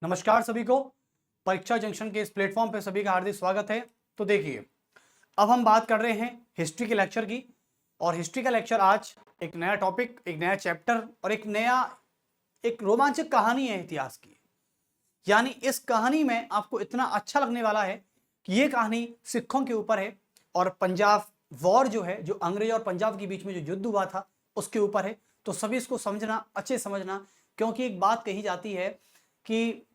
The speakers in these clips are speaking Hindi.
नमस्कार सभी को। परीक्षा जंक्शन के इस प्लेटफॉर्म पे सभी का हार्दिक स्वागत है। तो देखिए, अब हम बात कर रहे हैं हिस्ट्री के लेक्चर की। और हिस्ट्री का लेक्चर आज एक नया टॉपिक, एक नया चैप्टर और एक रोमांचक कहानी है इतिहास की। यानी इस कहानी में आपको इतना अच्छा लगने वाला है कि ये कहानी सिखों के ऊपर है और पंजाब वॉर जो है, जो अंग्रेज और पंजाब के बीच में जो युद्ध हुआ था उसके ऊपर है। तो सभी इसको समझना, अच्छे समझना, क्योंकि एक बात कही जाती है कि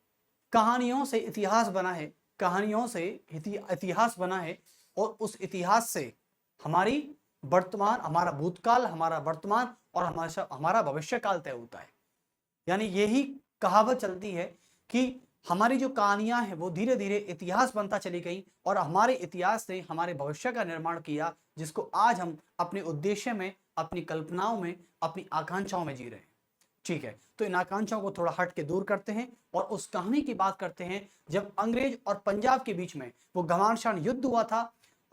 कहानियों से इतिहास बना है, कहानियों से इतिहास बना है और उस इतिहास से हमारी वर्तमान, हमारा भूतकाल, हमारा वर्तमान और हमारा भविष्य काल तय होता है। यानी यही कहावत चलती है कि हमारी जो कहानियां हैं वो धीरे धीरे इतिहास बनता चली गई और हमारे इतिहास ने हमारे भविष्य का निर्माण किया, जिसको आज हम अपने उद्देश्य में, अपनी कल्पनाओं में, अपनी आकांक्षाओं में जी रहे हैं। ठीक है, तो इन आकांक्षाओं को थोड़ा हट के दूर करते हैं और उस कहानी की बात करते हैं जब अंग्रेज और पंजाब के बीच में वो घमासान युद्ध हुआ था।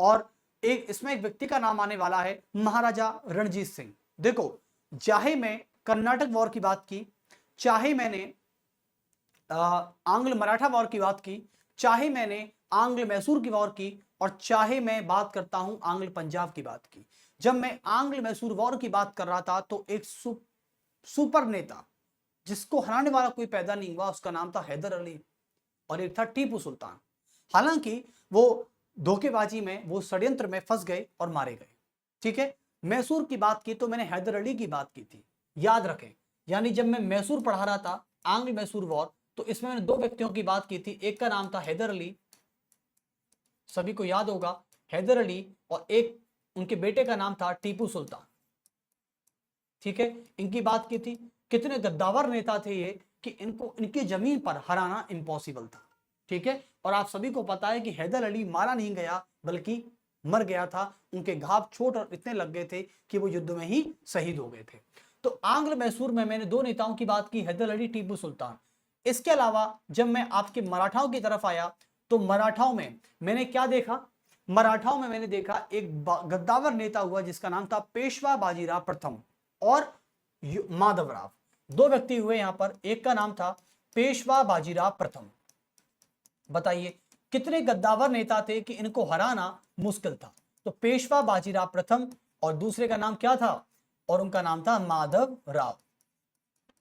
और इसमें एक व्यक्ति का नाम आने वाला है, महाराजा रणजीत सिंह। देखो, चाहे मैं कर्नाटक वॉर की बात की, चाहे मैंने आंग्ल मराठा वॉर की बात की, चाहे मैंने आंग्ल मैसूर की वॉर की, और चाहे मैं बात करता हूं आंग्ल पंजाब की बात की। जब मैं आंग्ल मैसूर वॉर की बात कर रहा था तो एक सुपर नेता जिसको हराने वाला कोई पैदा नहीं हुआ, उसका नाम था हैदर अली और एक था टीपू सुल्तान। हालांकि वो धोखेबाजी में, वो षड्यंत्र में फंस गए और मारे गए। ठीक है, मैसूर की बात की तो मैंने हैदर अली की बात की थी, याद रखें। यानी जब मैं मैसूर पढ़ा रहा था, आंग्ल मैसूर वॉर, तो इसमें मैंने दो व्यक्तियों की बात की थी। एक का नाम था हैदर अली, सभी को याद होगा, हैदर अली, और एक उनके बेटे का नाम था टीपू सुल्तान। ठीक है, इनकी बात की थी। कितने गद्दावर नेता थे ये कि इनको इनकी जमीन पर हराना इम्पॉसिबल था। ठीक है, और आप सभी को पता है कि हैदर अली मारा नहीं गया बल्कि मर गया था। उनके घाव छोट और इतने लग गए थे कि वो युद्ध में ही शहीद हो गए थे। तो आंग्ल मैसूर में मैंने दो नेताओं की बात की, हैदर अली, टीपू सुल्तान। इसके अलावा जब मैं आपके मराठाओं की तरफ आया तो मराठाओं में मैंने क्या देखा? मराठाओं में मैंने देखा एक गद्दावर नेता हुआ जिसका नाम था पेशवा बाजीराव प्रथम और माधवराव। दो व्यक्ति हुए यहां पर, एक का नाम था पेशवा बाजीराव प्रथम। बताइए कितने गद्दावर नेता थे कि इनको हराना मुश्किल था। तो पेशवा बाजीराव प्रथम और दूसरे का नाम क्या था? और उनका नाम था माधव राव।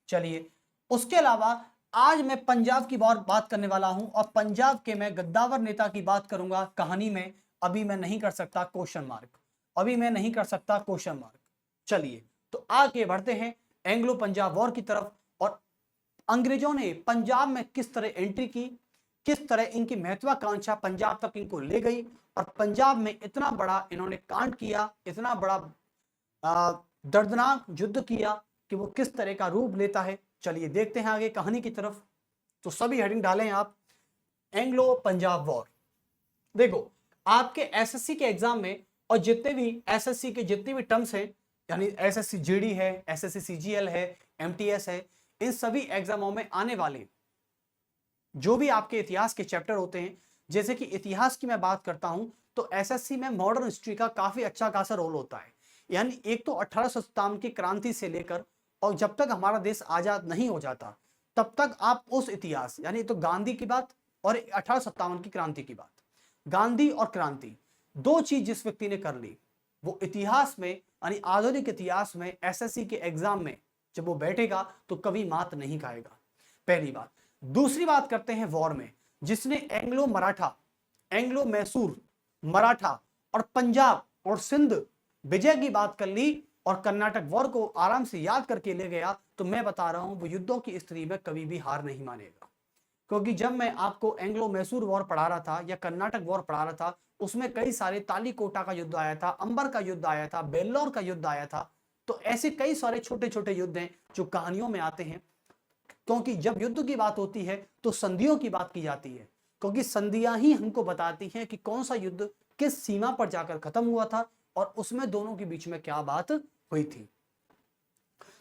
चलिए, उसके अलावा आज मैं पंजाब की बात करने वाला हूं और पंजाब के मैं गद्दावर नेता की बात करूंगा कहानी में। अभी मैं नहीं कर सकता क्वेश्चन मार्क, अभी मैं नहीं कर सकता क्वेश्चन मार्क। चलिए, तो आगे बढ़ते हैं एंग्लो पंजाब वॉर की तरफ और अंग्रेजों ने पंजाब में किस तरह एंट्री की, किस तरह इनकी महत्वाकांक्षा पंजाब तक इनको ले गई और पंजाब में इतना बड़ा इन्होंने कांड किया, इतना बड़ा दर्दनाक युद्ध किया कि वो किस तरह का रूप लेता है। चलिए देखते हैं आगे कहानी की तरफ। तो सभी हेडिंग डालें आप, एंग्लो पंजाब वॉर। देखो, आपके एसएससी के एग्जाम में और जितने भी एसएससी के जितने भी टर्म्स हैं, यानी एसएससी जीडी है, एसएससी सीजीएल है, एमटीएस है, इन सभी एग्जामों में आने वाले जो भी आपके इतिहास के चैप्टर होते हैं, जैसे कि इतिहास की मैं बात करता हूं तो एसएससी में मॉडर्न हिस्ट्री का काफी अच्छा खासा रोल होता है। यानी एक तो 1857 की क्रांति से लेकर और जब तक हमारा देश आजाद नहीं हो जाता तब तक आप उस इतिहास, यानी तो गांधी की बात और 1857 की क्रांति की बात, गांधी और क्रांति दो चीज जिस व्यक्ति ने कर ली वो इतिहास में, यानी आधुनिक इतिहास में एसएससी के एग्जाम में जब वो बैठेगा तो कभी मात नहीं खाएगा। पहली बात। दूसरी बात करते हैं वॉर में, जिसने एंग्लो मराठा, एंग्लो मैसूर, मराठा और पंजाब और सिंध विजय की बात कर ली और कर्नाटक वॉर को आराम से याद करके ले गया। तो मैं बता रहा हूं वो युद्धों की स्थिति में कभी भी हार नहीं मानेगा। क्योंकि जब मैं आपको एंग्लो मैसूर वॉर पढ़ा रहा था या कर्नाटक वॉर पढ़ा रहा था, उसमें कई सारे तालीकोटा का युद्ध आया था, अंबर का युद्ध आया था, बेल्लौर का युद्ध आया था। तो ऐसे कई सारे छोटे छोटे युद्ध हैं जो कहानियों में आते हैं। क्योंकि जब युद्ध की बात होती है तो संधियों की बात की जाती है, क्योंकि संधियां ही हमको बताती हैं कि कौन सा युद्ध किस सीमा पर जाकर खत्म हुआ था और उसमें दोनों के बीच में क्या बात हुई थी।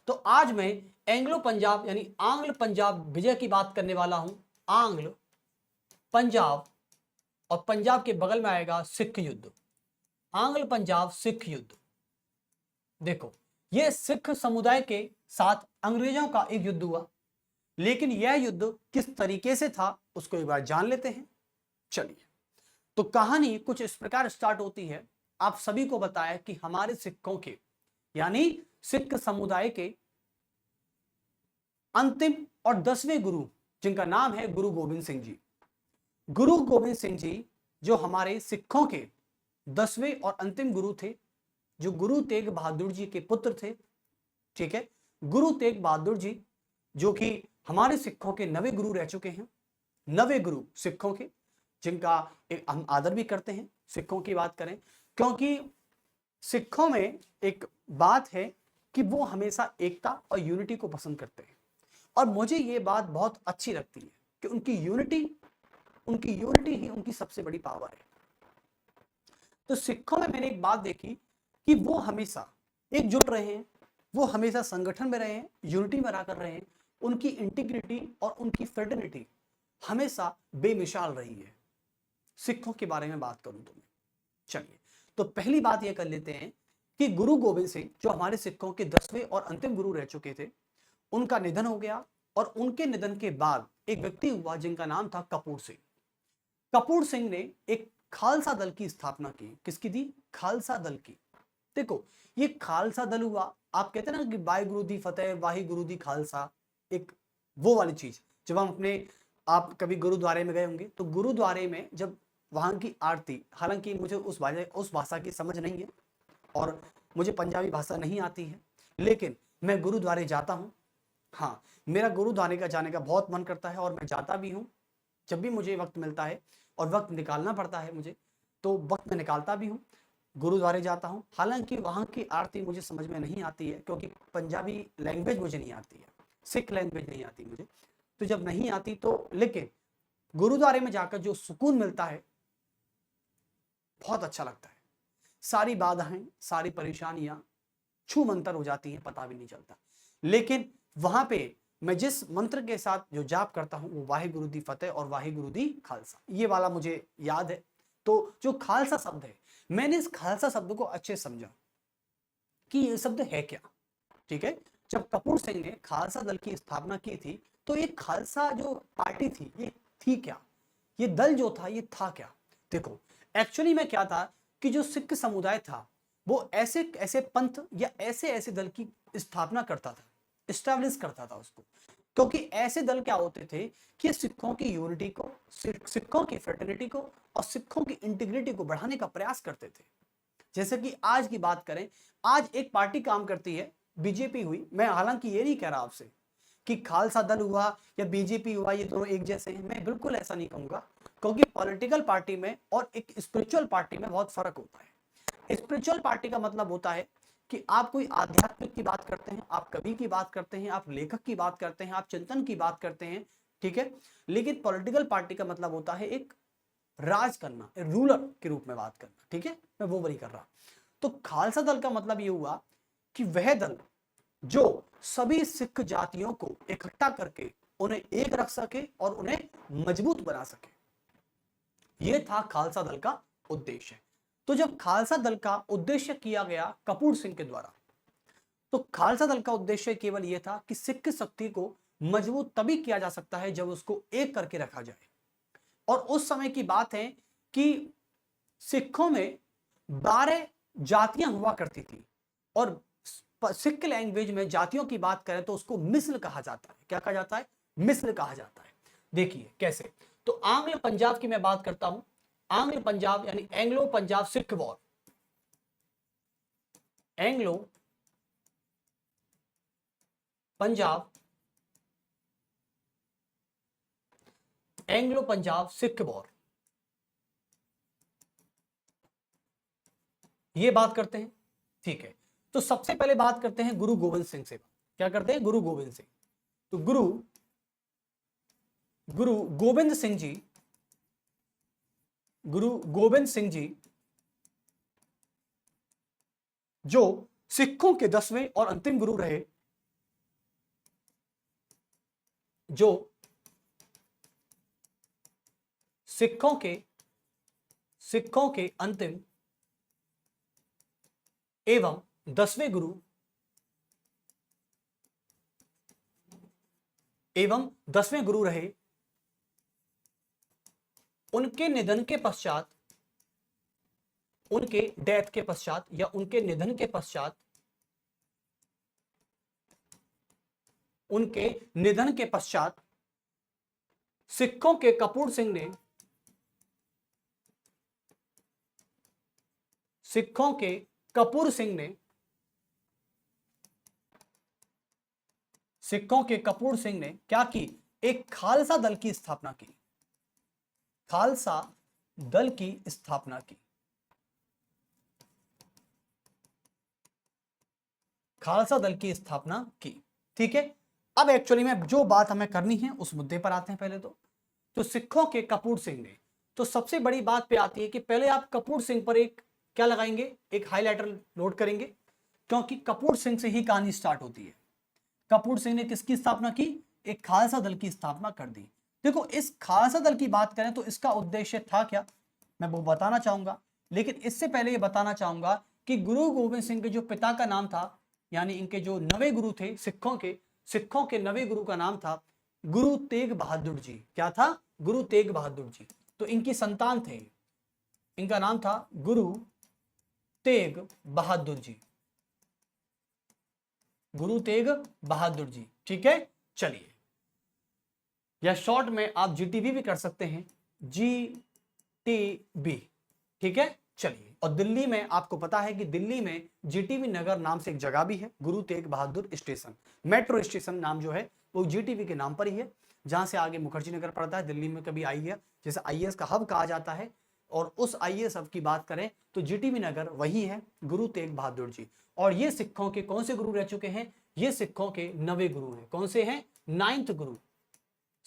तो आज मैं एंग्लो पंजाब यानी आंग्ल पंजाब विजय की बात करने वाला हूं। आंग्ल पंजाब और पंजाब के बगल में आएगा सिख युद्ध, आंग्ल पंजाब सिख युद्ध। देखो, यह सिख समुदाय के साथ अंग्रेजों का एक युद्ध हुआ। लेकिन यह युद्ध किस तरीके से था उसको एक बार जान लेते हैं। चलिए, तो कहानी कुछ इस प्रकार स्टार्ट होती है। आप सभी को बताया कि हमारे सिखों के यानी सिख समुदाय के अंतिम और 10वें गुरु, जिनका नाम है गुरु गोविंद सिंह जी। गुरु गोविंद सिंह जी जो हमारे सिखों के 10वें और अंतिम गुरु थे, जो गुरु तेग बहादुर जी के पुत्र थे। ठीक है, गुरु तेग बहादुर जी जो कि हमारे सिखों के 9वें गुरु रह चुके हैं। 9वें गुरु सिखों के, जिनका एक हम आदर भी करते हैं सिखों की बात करें, क्योंकि सिखों में एक बात है कि वो हमेशा एकता और यूनिटी को पसंद करते हैं। और मुझे ये बात बहुत अच्छी लगती है कि उनकी यूनिटी ही उनकी सबसे बड़ी पावर है। तो सिखों में मैंने एक बात देखी कि वो हमेशा एकजुट रहे हैं, वो हमेशा संगठन में रहे हैं, यूनिटी में रहकर रहे हैं। उनकी इंटीग्रिटी और उनकी फेडरलिटी हमेशा बेमिसाल रही है। सिखों के बारे में बात करूं तो मैं, चलिए, तो पहली बात यह कर लेते हैं कि गुरु गोविंद सिंह जो हमारे सिखों के 10वें और अंतिम गुरु रह चुके थे, उनका निधन हो गया। और उनके निधन के बाद एक व्यक्ति हुआ जिनका नाम था कपूर सिंह। कपूर सिंह ने एक खालसा दल की स्थापना की। किसकी दी? खालसा दल की। देखो, ये खालसा दल हुआ, आप कहते हैं ना कि बाय गुरु दी फतेह वाही गुरु दी खालसा, एक वो वाली चीज। जब हम अपने, आप कभी गुरुद्वारे में गए होंगे तो गुरुद्वारे में जब वहां की आरती, हालांकि मुझे उस भाषा की समझ नहीं है और मुझे पंजाबी भाषा नहीं आती है, लेकिन मैं गुरुद्वारे जाता हूँ। हाँ, मेरा गुरुद्वारे का जाने का बहुत मन करता है और मैं जाता भी हूँ जब भी मुझे वक्त मिलता है, और वक्त निकालना पड़ता है मुझे, तो वक्त में निकालता भी हूँ, गुरुद्वारे जाता हूँ। हालांकि वहाँ की आरती मुझे समझ में नहीं आती है, क्योंकि पंजाबी लैंग्वेज मुझे नहीं आती है, सिख लैंग्वेज नहीं आती मुझे। तो जब नहीं आती तो, लेकिन गुरुद्वारे में जाकर जो सुकून मिलता है बहुत अच्छा लगता है। सारी बाधाएं, सारी परेशानियां छू मंतर हो जाती हैं, पता भी नहीं चलता। लेकिन वहां पे मैं जिस मंत्र के साथ जो जाप करता हूं वो वाहिगुरु दी फतेह और वाहिगुरु दी खालसा, ये वाला मुझे याद है। तो जो खालसा शब्द है, मैंने इस खालसा शब्द को अच्छे समझा कि ये शब्द है क्या। ठीक है, जब कपूर सिंह ने खालसा दल की स्थापना की थी, तो ये खालसा जो पार्टी थी ये थी क्या, ये दल जो था ये था क्या। देखो, एक्चुअली में क्या था कि जो सिख समुदाय था वो ऐसे ऐसे पंथ या ऐसे ऐसे दल की स्थापना करता था, इस्टेब्लिश करता था उसको। क्योंकि ऐसे दल क्या होते थे कि सिखों की यूनिटी को, सिखों की फ्रेटर्निटी को और सिखों की इंटीग्रिटी को बढ़ाने का प्रयास करते थे। जैसे कि आज की बात करें, आज एक पार्टी काम करती है, बीजेपी हुई। मैं हालांकि ये नहीं कह रहा आपसे कि खालसा दल हुआ या बीजेपी हुआ ये दोनों एक जैसे हैं, मैं बिल्कुल ऐसा नहीं कहूंगा, क्योंकि पॉलिटिकल पार्टी में और एक स्पिरिचुअल पार्टी में बहुत फर्क होता है। स्पिरिचुअल पार्टी का मतलब होता है कि आप कोई आध्यात्मिक की बात करते हैं, आप कवि की बात करते हैं, आप लेखक की बात करते हैं, आप चिंतन की बात करते हैं। ठीक है, लेकिन पॉलिटिकल पार्टी का मतलब होता है एक राज करना, रूलर के रूप में बात करना। ठीक है, मैं वो वही कर रहा। तो खालसा दल का मतलब ये हुआ कि वह दल जो सभी सिख जातियों को इकट्ठा करके उन्हें एक रख सके और उन्हें मजबूत बना सके, यह था खालसा दल का उद्देश्य। तो जब खालसा दल का उद्देश्य किया गया कपूर सिंह के द्वारा, तो खालसा दल का उद्देश्य केवल यह था कि सिख शक्ति को मजबूत तभी किया जा सकता है जब उसको एक करके रखा जाए। और उस समय की बात है कि सिखों में 12 जातियां हुआ करती थी, और सिख लैंग्वेज में जातियों की बात करें तो उसको मिस्र कहा जाता है। क्या कहा जाता है? मिस्र कहा जाता है। देखिए कैसे, तो आंग्ल पंजाब की मैं बात करता हूं। आंग्ल पंजाब यानी Anglo Punjab Sikh war, Anglo Punjab, Anglo Punjab Sikh war, ये बात करते हैं। ठीक है, तो सबसे पहले बात करते हैं गुरु गोविंद सिंह से। क्या करते हैं? गुरु गोविंद सिंह। तो गुरु गोविंद सिंह जी, गुरु गोविंद सिंह जी जो सिखों के 10वें और अंतिम गुरु रहे, जो सिखों के अंतिम एवं 10वें गुरु एवं 10वें गुरु रहे, उनके निधन के पश्चात, उनके डेथ के पश्चात या उनके निधन के पश्चात, उनके निधन के पश्चात सिखों के कपूर सिंह ने, सिखों के कपूर सिंह ने, सिखों के कपूर सिंह ने क्या की, एक खालसा दल की स्थापना की, खालसा दल की स्थापना की, खालसा दल की स्थापना की। ठीक है, अब एक्चुअली में जो बात हमें करनी है उस मुद्दे पर आते हैं। पहले तो सिखों के कपूर सिंह ने, तो सबसे बड़ी बात पे आती है कि पहले आप कपूर सिंह पर एक क्या लगाएंगे, एक हाईलाइटर नोट करेंगे, क्योंकि कपूर सिंह से ही कहानी स्टार्ट होती है। कपूर सिंह ने किसकी स्थापना की, एक खालसा दल की स्थापना कर दी। देखो, इस खालसा दल की बात करें तो इसका उद्देश्य था क्या, मैं वो बताना चाहूंगा, लेकिन इससे पहले ये बताना चाहूंगा कि गुरु गोविंद सिंह के जो पिता का नाम था, यानी इनके जो नवे गुरु थे सिखों के नवे गुरु का नाम था गुरु तेग बहादुर जी। क्या था, गुरु तेग बहादुर जी। तो इनकी संतान थे, इनका नाम था गुरु तेग बहादुर जी, गुरु तेग बहादुर जी। ठीक है, चलिए, या शॉर्ट में आप जीटीबी भी कर सकते हैं, जीटीबी। ठीक है, चलिए। और दिल्ली में आपको पता है कि दिल्ली में जीटीबी नगर नाम से एक जगह भी है, Guru Tegh Bahadur station, metro station नाम जो है वो जीटीबी के नाम पर ही है, जहां से आगे मुखर्जी नगर पड़ता है। दिल्ली में कभी आई है, जैसे आईएएस का हब कहा जाता है, और उस आईएएस हब की बात करें तो जीटीबी नगर वही है, गुरु तेग बहादुर जी। और ये सिखों के कौन से गुरु रह चुके हैं, ये सिखों के नवे गुरु हैं। कौन से हैं, 9th गुरु,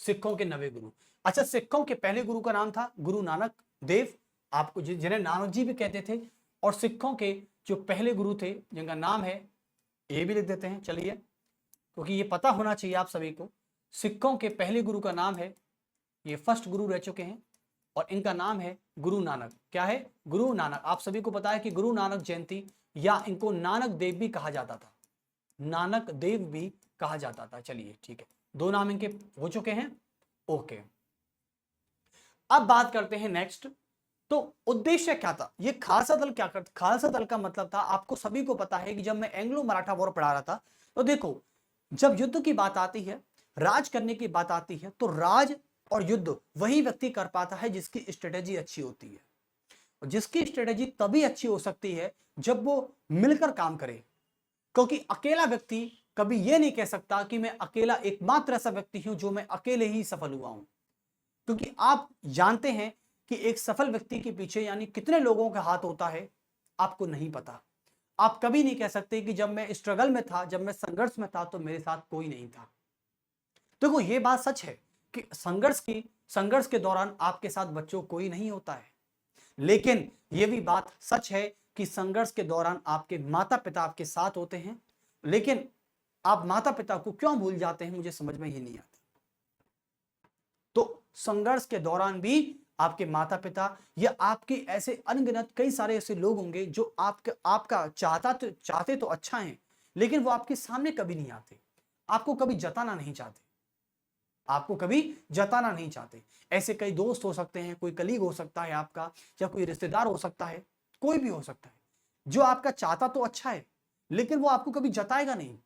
सिखों के नवे गुरु। अच्छा, सिखों के पहले गुरु का नाम था गुरु नानक देव, आपको जिन्हें नानक जी भी कहते थे। और सिखों के जो पहले गुरु थे जिनका नाम है, ये भी लिख देते हैं, चलिए, क्योंकि ये पता होना चाहिए आप सभी को। सिखों के पहले गुरु का नाम है, ये फर्स्ट गुरु रह चुके हैं, और इनका नाम है गुरु नानक। क्या है, गुरु नानक। आप सभी को पता है कि गुरु नानक जयंती, या इनको नानक देव भी कहा जाता था, नानक देव भी कहा जाता था। चलिए, ठीक है, दो नाम इनके हो चुके हैं। ओके, अब बात करते हैं नेक्स्ट। तो उद्देश्य क्या था, ये खालसा दल क्या करता, खालसा दल का मतलब था, आपको सभी को पता है कि जब मैं एंग्लो मराठा वॉर पढ़ा रहा था, तो देखो, जब युद्ध की बात आती है, राज करने की बात आती है, तो राज और युद्ध वही व्यक्ति कर पाता है जिसकी स्ट्रेटेजी अच्छी होती है। और जिसकी स्ट्रेटेजी तभी अच्छी हो सकती है जब वो मिलकर काम करे, क्योंकि अकेला व्यक्ति कभी ये नहीं कह सकता कि मैं अकेला एकमात्र ऐसा व्यक्ति हूं जो मैं अकेले ही सफल हुआ हूं, क्योंकि आप जानते हैं कि एक सफल व्यक्ति के पीछे यानी कितने लोगों का हाथ होता है, आपको नहीं पता। आप कभी नहीं कह सकते कि जब मैं स्ट्रगल में था, जब मैं संघर्ष में था, तो मेरे साथ कोई नहीं था। देखो, ये बात सच है कि संघर्ष के दौरान आपके साथ बच्चों कोई नहीं होता है, लेकिन यह भी बात सच है कि संघर्ष के दौरान आपके माता पिता आपके साथ होते हैं। लेकिन आप माता पिता को क्यों भूल जाते हैं, मुझे समझ में ही नहीं आता। तो संघर्ष के दौरान भी आपके माता पिता या आपके ऐसे अनगिनत कई सारे ऐसे लोग होंगे जो आपका चाहते तो अच्छा है, लेकिन वो आपके सामने कभी नहीं आते, आपको कभी जताना नहीं चाहते, आपको कभी जताना नहीं चाहते। ऐसे कई दोस्त हो सकते हैं, कोई कलीग हो सकता है आपका, या कोई रिश्तेदार हो सकता है, कोई भी हो सकता है, जो आपका चाहता तो अच्छा है, लेकिन वो आपको कभी जताएगा नहीं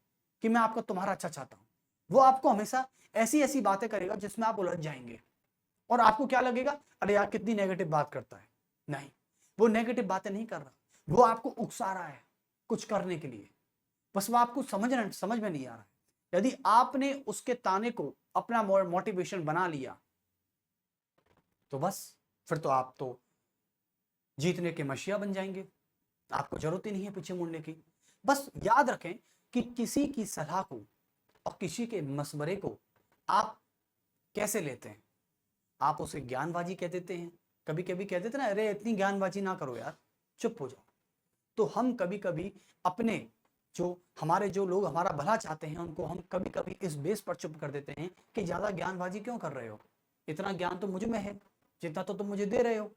कि मैं आपका तुम्हारा अच्छा चाहता हूं। वो आपको हमेशा ऐसी ऐसी बातें करेगा जिसमें आप उलझ जाएंगे, और आपको क्या लगेगा, अरे यार कितनी नेगेटिव बात करता है। नहीं, वो नेगेटिव बातें नहीं कर रहा, वो आपको उकसा रहा है कुछ करने के लिए, बस वो आपको समझ में नहीं आ रहा है। यदि आपने उसके ताने को अपना मोटिवेशन बना लिया, तो बस फिर तो आप तो जीतने के मशीहा बन जाएंगे, आपको जरूरत ही नहीं है पीछे मुड़ने की। बस याद रखें कि किसी की सलाह को और किसी के मशवरे को आप कैसे लेते हैं। आप उसे ज्ञानबाजी कह देते हैं, कभी कभी कह देते ना, अरे इतनी ज्ञानबाजी ना करो यार, चुप हो जाओ। तो हम कभी कभी अपने हमारे जो लोग हमारा भला चाहते हैं, उनको हम कभी कभी इस बेस पर चुप कर देते हैं कि ज्यादा ज्ञानबाजी क्यों कर रहे हो, इतना ज्ञान तो मुझ में है जितना तो तुम मुझे दे रहे हो।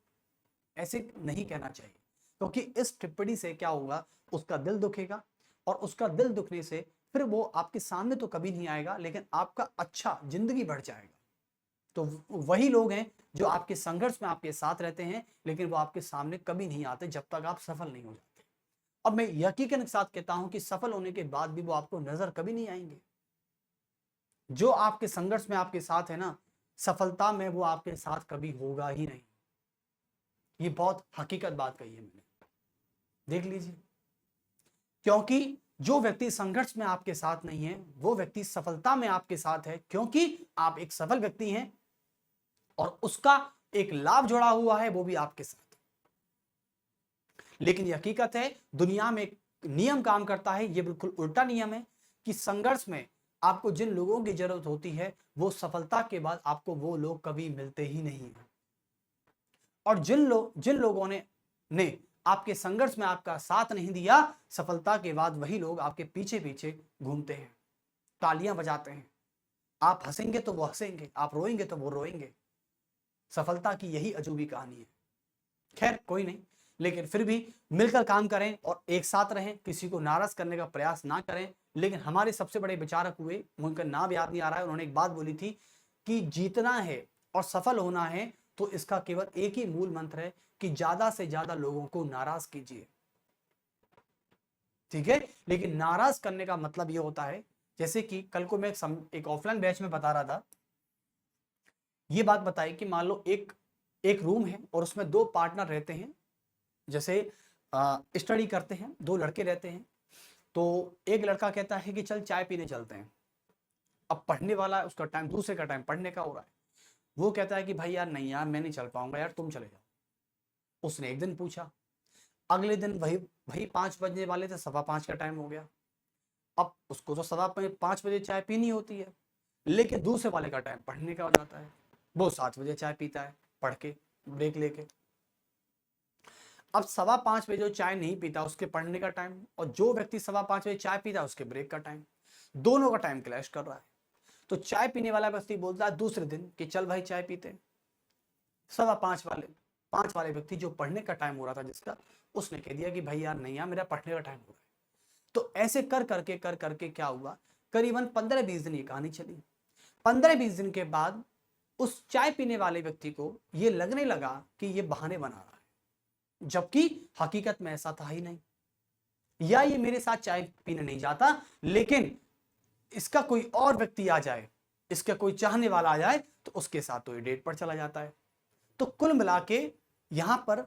ऐसे नहीं कहना चाहिए, क्योंकि इस टिप्पणी से क्या होगा, उसका दिल दुखेगा, और उसका दिल दुखने से फिर वो आपके सामने तो कभी नहीं आएगा, लेकिन आपका अच्छा जिंदगी बढ़ जाएगा। तो वही लोग हैं जो आपके संघर्ष में आपके साथ रहते हैं, लेकिन वो आपके सामने कभी नहीं आते जब तक आप सफल नहीं हो जाते। अब मैं यकीन के साथ कहता हूं कि सफल होने के बाद भी वो आपको नजर कभी नहीं आएंगे। जो आपके संघर्ष में आपके साथ है ना, सफलता में वो आपके साथ कभी होगा ही नहीं। ये बहुत हकीकत बात कही है मैंने, देख लीजिए। क्योंकि जो व्यक्ति संघर्ष में आपके साथ नहीं है, वो व्यक्ति सफलता में आपके साथ है, क्योंकि आप एक सफल व्यक्ति हैं और उसका एक लाभ जुड़ा हुआ है, वो भी आपके साथ। लेकिन ये हकीकत है, दुनिया में एक नियम काम करता है, ये बिल्कुल उल्टा नियम है कि संघर्ष में आपको जिन लोगों की जरूरत होती है, वो सफलता के बाद आपको वो लोग कभी मिलते ही नहीं है। और जिन लोगों ने आपके संघर्ष में आपका साथ नहीं दिया, सफलता के बाद वही लोग आपके पीछे पीछे घूमते हैं, तालियां बजाते हैं। आप हंसेंगे तो वो हंसेंगे, आप रोएंगे तो वो रोएंगे। सफलता की यही अजूबी कहानी है। खैर कोई नहीं, लेकिन फिर भी मिलकर काम करें और एक साथ रहें, किसी को नाराज करने का प्रयास ना करें। लेकिन हमारे सबसे बड़े विचारक हुए, उनका नाम याद नहीं आ रहा है, उन्होंने एक बात बोली थी कि जीतना है और सफल होना है तो इसका केवल एक ही मूल मंत्र है कि ज्यादा से ज्यादा लोगों को नाराज कीजिए। ठीक है, लेकिन नाराज करने का मतलब यह होता है, जैसे कि कल को मैं एक ऑफलाइन बैच में बता रहा था, ये बात बताई कि मान लो एक रूम है और उसमें दो पार्टनर रहते हैं। जैसे स्टडी करते हैं, दो लड़के रहते हैं, तो एक लड़का कहता है कि चल चाय पीने चलते हैं। अब पढ़ने वाला है, उसका टाइम, दूसरे का टाइम पढ़ने का हो रहा है। वो कहता है कि भाई यार नहीं यार, मैं नहीं चल पाऊंगा यार, तुम चले जाओ। उसने एक दिन पूछा, अगले दिन वही 5 बजने वाले थे, 5:15 का टाइम हो गया। अब उसको तो 5:15 बजे चाय पीनी होती है, लेकिन दूसरे वाले का टाइम पढ़ने का हो जाता है। वो 7 बजे चाय पीता है, पढ़ के ब्रेक लेके। अब 5:15 बजे जो चाय नहीं पीता उसके पढ़ने का टाइम, और जो व्यक्ति 5:15 बजे चाय पीता उसके ब्रेक का टाइम, दोनों का टाइम क्लैश कर रहा है। तो चाय पीने वाला व्यक्ति बोलता है दूसरे दिन कि चल भाई चाय पीते। 5:15 वाले व्यक्ति जो पढ़ने का टाइम हो रहा था जिसका, उसने कह दिया कि भाई यार नहीं यार, मेरा पढ़ने का टाइम हो रहा है। तो ऐसे कर करके क्या हुआ, करीबन 15-20 दिन ये कहानी चली। 15-20 दिन के बाद उस चाय पीने वाले व्यक्ति को ये लगने लगा कि ये बहाने बना रहा है, जबकि हकीकत में ऐसा था ही नहीं। या ये मेरे साथ चाय पीने नहीं जाता, लेकिन इसका कोई और व्यक्ति आ जाए, इसका कोई चाहने वाला आ जाए, तो उसके साथ तो ये डेट पर चला जाता है। तो कुल मिला के यहां पर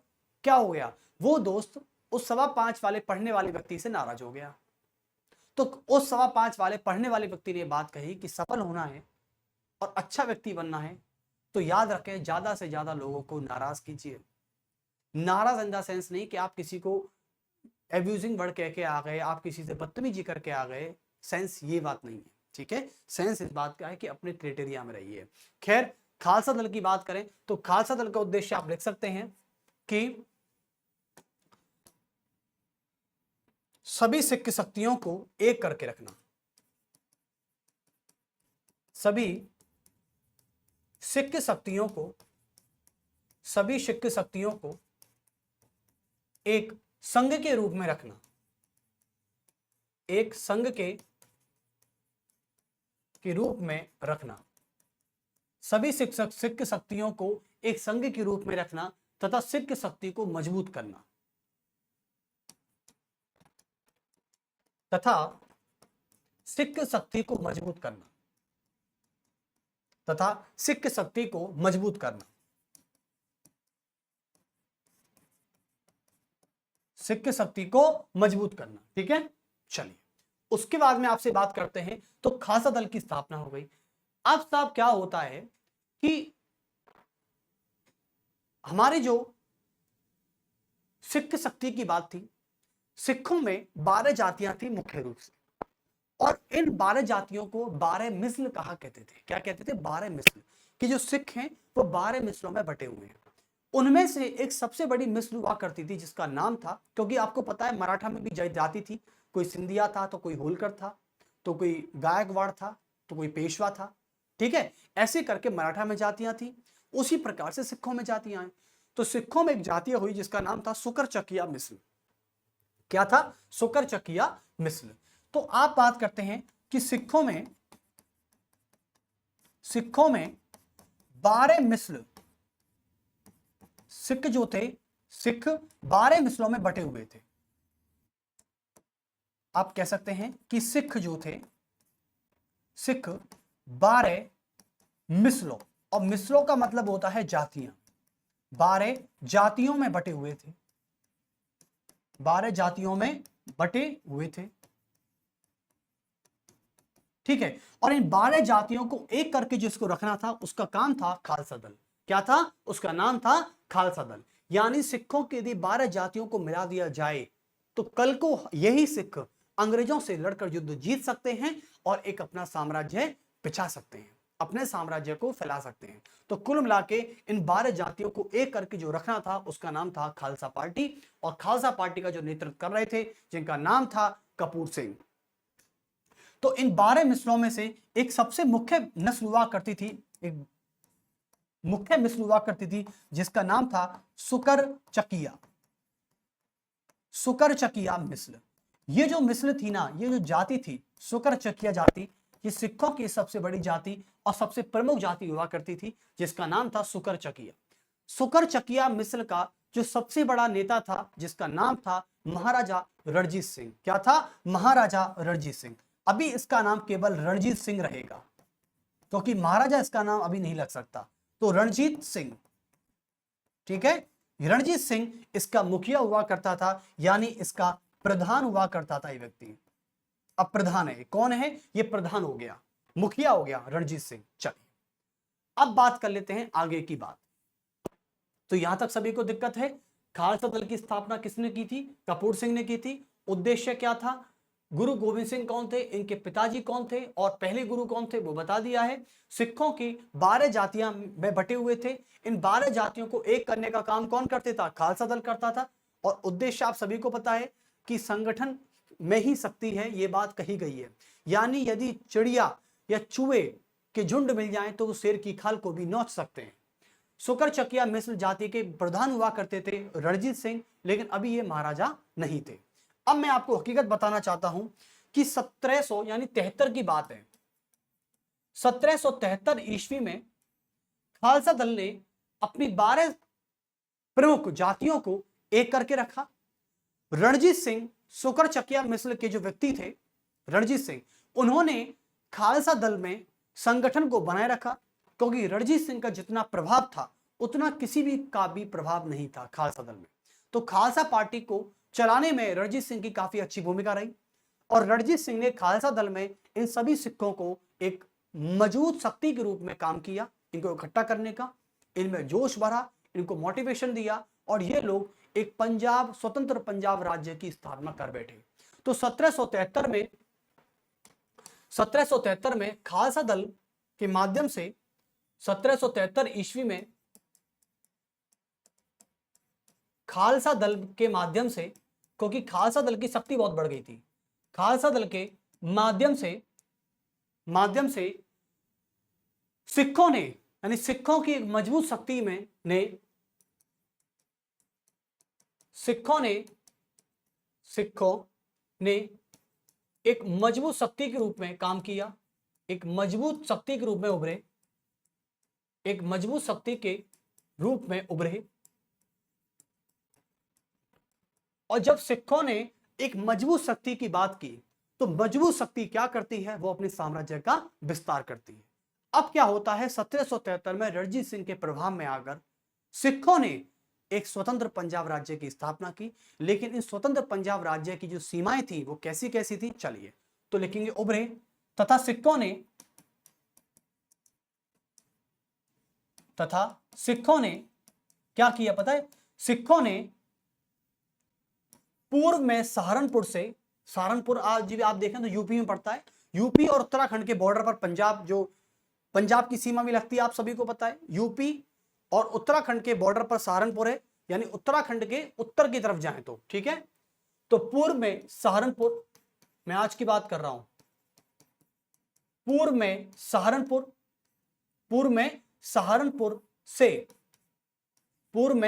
क्या हो गया, वो दोस्त उस 5:15 वाले पढ़ने वाले व्यक्ति से नाराज हो गया। तो उस 5:15 वाले पढ़ने वाले व्यक्ति ने बात कही कि सफल होना है और अच्छा व्यक्ति बनना है तो याद रखें, ज्यादा से ज्यादा लोगों को नाराज कीजिए। नाराज इन द सेंस नहीं कि आप किसी को एब्यूजिंग वर्ड कह के आ गए, आप किसी से बदतमीजी करके आ गए, सेंस ये बात नहीं है। ठीक है, सेंस इस बात का है कि अपने क्राइटेरिया में रहिए। खैर, खालसा दल की बात करें तो खालसा दल का उद्देश्य आप लिख सकते हैं कि सभी सिख शक्तियों को एक करके रखना, सभी सिख शक्तियों को, सभी सिख शक्तियों को एक संघ के रूप में रखना, एक संघ के रूप में रखना, सभी सिख शक्तियों को एक संघ के रूप में रखना तथा सिख शक्ति को मजबूत करना, तथा सिख शक्ति को मजबूत करना, तथा सिख शक्ति को मजबूत करना, सिख शक्ति को मजबूत करना। ठीक है, चलिए उसके बाद में आपसे बात करते हैं। तो खालसा दल की स्थापना हो गई। अब साहब क्या होता है कि हमारे जो सिख शक्ति की बात थी, सिखों में 12 जातियां थी मुख्य रूप से, और इन 12 जातियों को 12 मिस्ल कहा कहते थे। क्या कहते थे? 12 मिस्ल। कि जो सिख हैं वो 12 मिस्लों में बटे हुए हैं। उनमें से एक सबसे बड़ी मिस्ल हुआ करती थी जिसका नाम था, क्योंकि आपको पता है मराठा में भी जाति थी, कोई सिंधिया था तो कोई होलकर था, तो कोई गायकवाड़ था, तो कोई पेशवा था। ठीक है, ऐसे करके मराठा में जातियां थी, उसी प्रकार से सिखों में जातियां हैं। तो सिखों में एक जातीय हुई जिसका नाम था सुकर चकिया मिस्ल। क्या था? सुकर चकिया मिस्ल। तो आप बात करते हैं कि सिखों में 12 मिस्ल, सिख जो थे, सिख 12 मिसलों में बटे हुए थे। आप कह सकते हैं कि सिख जो थे, सिख 12 मिसलों, और मिसलों का मतलब होता है जातियां, 12 जातियों में बटे हुए थे, 12 जातियों में बटे हुए थे, ठीक है। और इन 12 जातियों को एक करके जिसको रखना था उसका काम था खालसा दल। क्या था? उसका नाम था खालसा दल। यानी सिखों के यदि 12 जातियों को मिला दिया जाए तो कल को यही सिख अंग्रेजों से लड़कर युद्ध जीत सकते हैं और एक अपना साम्राज्य बिछा सकते हैं, अपने साम्राज्य को फैला सकते हैं। तो कुल मिला के इन 12 जातियों को एक करके जो रखना था उसका नाम था खालसा पार्टी, और खालसा पार्टी का जो नेतृत्व कर रहे थे जिनका नाम था कपूर सिंह। तो इन 12 मिसलों में से एक सबसे मुख्य नस्ल हुआ करती थी, एक मुख्य मिस्ल हुआ करती थी जिसका नाम था सुकर चकिया, सुकर चकिया मिस्ल। ये जो मिस्ल थी ना, ये जो जाति थी सुकर चकिया जाति, ये सिखों की सबसे बड़ी जाति और सबसे प्रमुख जाति हुआ करती थी जिसका नाम था सुकर चकिया। सुकर चकिया मिस्ल का जो सबसे बड़ा नेता था जिसका नाम था महाराजा रणजीत सिंह। क्या था? महाराजा रणजीत सिंह। अभी इसका नाम केवल रणजीत सिंह रहेगा क्योंकि महाराजा इसका नाम अभी नहीं लग सकता, तो रणजीत सिंह, ठीक है। रणजीत सिंह इसका मुखिया हुआ करता था, यानी इसका प्रधान हुआ करता था ये व्यक्ति। अब प्रधान है, कौन है ये? प्रधान हो गया, मुखिया हो गया रणजीत सिंह। चलिए अब बात कर लेते हैं आगे की बात। तो यहां तक सभी को दिक्कत है? खालसा दल की स्थापना किसने की थी? कपूर सिंह ने की थी। उद्देश्य क्या था? गुरु गोविंद सिंह कौन थे, इनके पिताजी कौन थे और पहले गुरु कौन थे वो बता दिया है। सिखों की 12 जातियां में बटे हुए थे। इन 12 जातियों को एक करने का काम कौन करते था? खालसा दल करता था। और उद्देश्य आप सभी को पता है कि संगठन में ही शक्ति है, ये बात कही गई है। यानी यदि चिड़िया या चूहे के झुंड मिल जाएं तो वो शेर की खाल को भी नोच सकते हैं। सुकर चकिया मिस्र जाति के प्रधान हुआ करते थे रणजीत सिंह, लेकिन अभी ये महाराजा नहीं थे। अब मैं आपको हकीकत बताना चाहता हूं कि 1700 यानी 73 की बात है। 1773 ईस्वी में खालसा दल ने अपनी 12 प्रमुख जातियों को एक करके रखा। रणजीत सिंह, सुकर चकिया मिस्र के जो व्यक्ति थे रणजीत सिंह, उन्होंने खालसा दल में संगठन को बनाए रखा, क्योंकि रणजीत सिंह का जितना प्रभाव था उतना किसी भी का भी प्रभाव नहीं था खालसा दल में। तो खालसा पार्टी को चलाने में रणजीत सिंह की काफी अच्छी भूमिका रही, और रणजीत सिंह ने खालसा दल में इन सभी सिखों को एक मजबूत शक्ति के रूप में काम किया, इनको इकट्ठा करने का, इनमें जोश भरा, इनको मोटिवेशन दिया, और ये लोग एक पंजाब, स्वतंत्र पंजाब राज्य की स्थापना कर बैठे। तो 1773 में खालसा दल के माध्यम से 1773 ईस्वी में खालसा दल के माध्यम से, क्योंकि खालसा दल की शक्ति बहुत बढ़ गई थी, खालसा दल के माध्यम से सिखों ने, यानी सिखों की एक मजबूत शक्ति में सिखों ने एक मजबूत शक्ति के रूप में काम किया, एक मजबूत शक्ति के रूप में उभरे, एक मजबूत शक्ति के रूप में उभरे। और जब सिखों ने एक मजबूत शक्ति की बात की तो मजबूत शक्ति क्या करती है? वो अपने साम्राज्य का विस्तार करती है। अब क्या होता है? 1773 में रणजीत सिंह के प्रभाव में आकर सिखों ने एक स्वतंत्र पंजाब राज्य की स्थापना की, लेकिन इस स्वतंत्र पंजाब राज्य की जो सीमाएं थी वो कैसी कैसी थी, चलिए तो लिखेंगे उभरे। तथा सिखों ने क्या किया पता है? सिखों ने पूर्व में सहारनपुर आज भी आप देखें तो यूपी में पड़ता है, यूपी और उत्तराखंड के बॉर्डर पर पंजाब, जो पंजाब की सीमा में लगती है, आप सभी को पता है। यूपी और उत्तराखंड के बॉर्डर पर सहारनपुर है, यानी उत्तराखंड के उत्तर की तरफ जाएं तो, ठीक है। तो पूर्व में सहारनपुर, मैं आज की बात कर रहा हूं, पूर्व में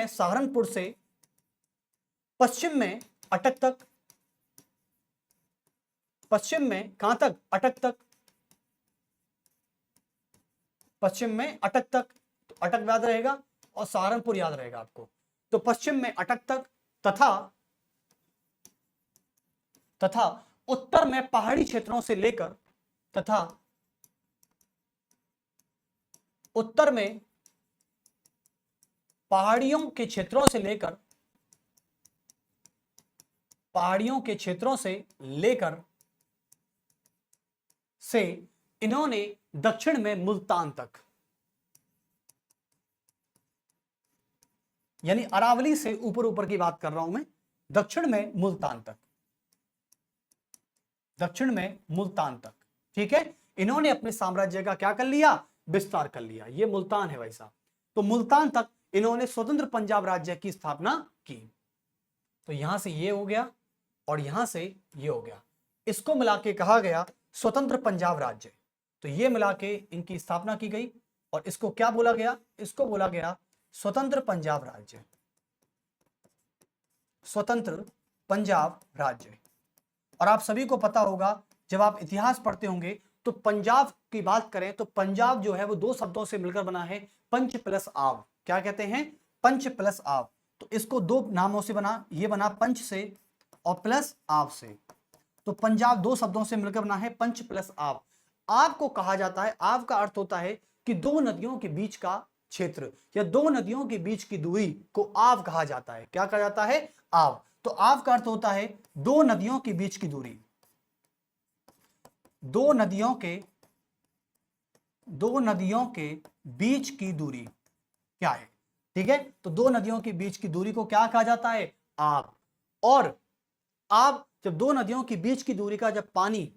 सहारनपुर से पश्चिम में अटक तक, पश्चिम में कहां तक? अटक तक। पश्चिम में अटक तक, तो अटक याद रहेगा और सहारनपुर याद रहेगा आपको। तो पश्चिम में अटक तक तथा उत्तर में पहाड़ी क्षेत्रों से लेकर तथा उत्तर में पहाड़ियों के क्षेत्रों से लेकर से इन्होंने दक्षिण में मुल्तान तक, यानी अरावली से ऊपर ऊपर की बात कर रहा हूं मैं, दक्षिण में मुल्तान तक, दक्षिण में मुल्तान तक, ठीक है। इन्होंने अपने साम्राज्य का क्या कर लिया? विस्तार कर लिया। ये मुल्तान है भाई साहब। तो मुल्तान तक इन्होंने स्वतंत्र पंजाब राज्य की स्थापना की। तो यहां से ये हो गया और यहां से ये हो गया, इसको मिला के कहा गया स्वतंत्र पंजाब राज्य। तो ये मिला के इनकी स्थापना की गई और इसको क्या बोला गया? इसको बोला गया स्वतंत्र पंजाब राज्य, स्वतंत्र पंजाब राज्य। और आप सभी को पता होगा, जब आप इतिहास पढ़ते होंगे तो पंजाब की बात करें तो पंजाब जो है वो दो शब्दों से मिलकर बना है, पंच प्लस आव। क्या कहते हैं? पंच प्लस आव। तो इसको दो नामों से बना, ये बना पंच से और प्लस आव से। तो पंजाब दो शब्दों से मिलकर बना है, पंच प्लस आव। आव को कहा जाता है, आव का अर्थ होता है कि दो नदियों के बीच का क्षेत्र या दो नदियों के बीच की दूरी को आव कहा जाता है। क्या कहा जाता है? आव। तो आव का अर्थ होता है दो नदियों के बीच की दूरी, दो नदियों के बीच की दूरी क्या है? ठीक है, तो दो नदियों के बीच की दूरी को क्या कहा जाता है? आव। और आव, जब दो नदियों के बीच की दूरी का जब पानी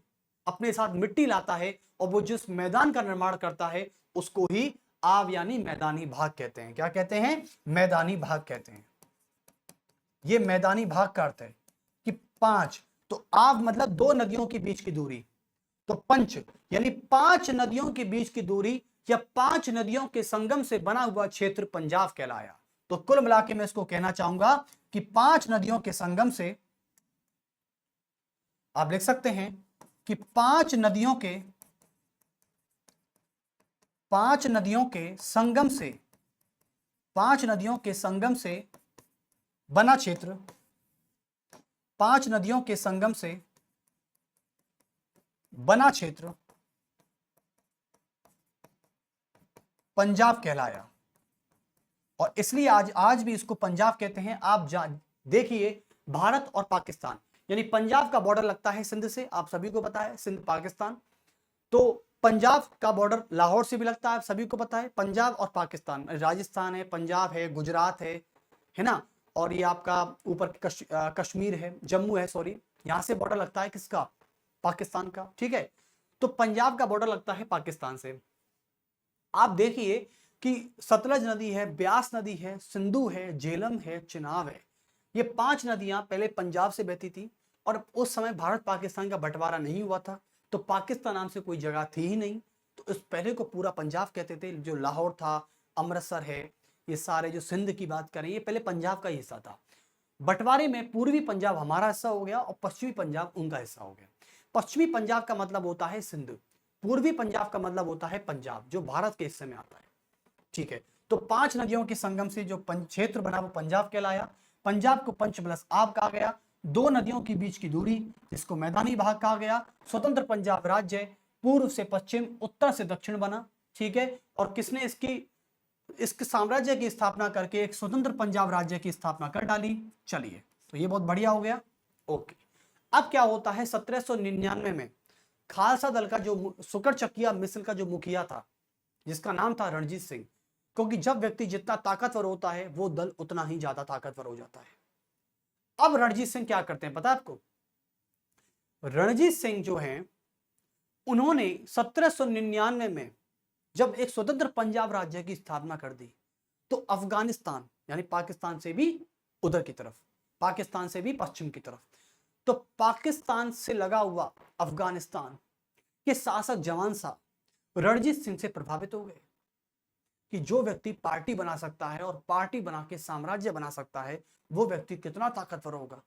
अपने साथ मिट्टी लाता है और वो जिस मैदान का निर्माण करता है उसको ही आव यानी मैदानी भाग कहते हैं। क्या कहते हैं? मैदानी भाग कहते हैं। ये मैदानी भाग का अर्थ है कि पांच, तो आव मतलब दो नदियों के बीच की दूरी, तो पंच यानी पांच नदियों के बीच की दूरी या पांच नदियों के संगम से बना हुआ क्षेत्र पंजाब कहलाया। तो कुल मिला के मैं इसको कहना चाहूंगा कि पांच नदियों के संगम से, आप लिख सकते हैं कि पांच नदियों के संगम से बना क्षेत्र, पांच नदियों के संगम से बना क्षेत्र पंजाब कहलाया। और इसलिए आज भी इसको पंजाब कहते हैं। आप देखिए, भारत और पाकिस्तान, यानी पंजाब का बॉर्डर लगता है सिंध से, आप सभी को पता है, सिंध पाकिस्तान। तो पंजाब का बॉर्डर लाहौर से भी लगता है, आप सभी को पता है। पंजाब और पाकिस्तान, राजस्थान है, पंजाब है, गुजरात है ना, और ये आपका ऊपर कश्मीर है, जम्मू है, सॉरी, यहां से बॉर्डर लगता है किसका? पाकिस्तान का। ठीक है, तो पंजाब का बॉर्डर लगता है पाकिस्तान से। आप देखिए कि सतलज नदी है, ब्यास नदी है, सिंधु है, झेलम है, चिनाब है। ये पांच नदियां पहले पंजाब से बहती थी और उस समय भारत पाकिस्तान का बंटवारा नहीं हुआ था, तो पाकिस्तान नाम से कोई जगह थी ही नहीं। तो इस पहले को पूरा पंजाब कहते थे। जो लाहौर था, अमृतसर है, ये सारे जो सिंध की बात करें, ये पहले पंजाब का ही हिस्सा था। बंटवारे में पूर्वी पंजाब हमारा हिस्सा हो गया और पश्चिमी पंजाब उनका हिस्सा हो गया। पश्चिमी पंजाब का मतलब होता है सिंध, पूर्वी पंजाब का मतलब होता है पंजाब, जो भारत के हिस्से में आता है। ठीक है, तो पांच नदियों के संगम से जो क्षेत्र बना वो पंजाब कहलाया। पंजाब को पंच प्लस आब कहा गया। दो नदियों के बीच की दूरी जिसको मैदानी भाग कहा गया। स्वतंत्र पंजाब राज्य पूर्व से पश्चिम, उत्तर से दक्षिण बना। ठीक है, और किसने इसके साम्राज्य की स्थापना करके एक स्वतंत्र पंजाब राज्य की स्थापना कर डाली। चलिए, तो ये बहुत बढ़िया हो गया। ओके, अब क्या होता है 1799 में खालसा दल का जो सुकर चकिया मिसल का जो मुखिया था, जिसका नाम था रणजीत सिंह, क्योंकि जब व्यक्ति जितना ताकतवर होता है वो दल उतना ही ज्यादा ताकतवर हो जाता है। अब रणजीत सिंह क्या करते हैं पता है आपको? रणजीत सिंह जो हैं, उन्होंने 1799 में जब एक स्वतंत्र पंजाब राज्य की स्थापना कर दी, तो अफगानिस्तान यानी पाकिस्तान से भी उधर की तरफ, पाकिस्तान से भी पश्चिम की तरफ, तो पाकिस्तान से लगा हुआ अफगानिस्तान के शासक जवान साहब रणजीत सिंह से प्रभावित हो गए कि जो व्यक्ति पार्टी बना सकता है और पार्टी बना के साम्राज्य बना सकता है, वो व्यक्ति कितना ताकतवर होगा।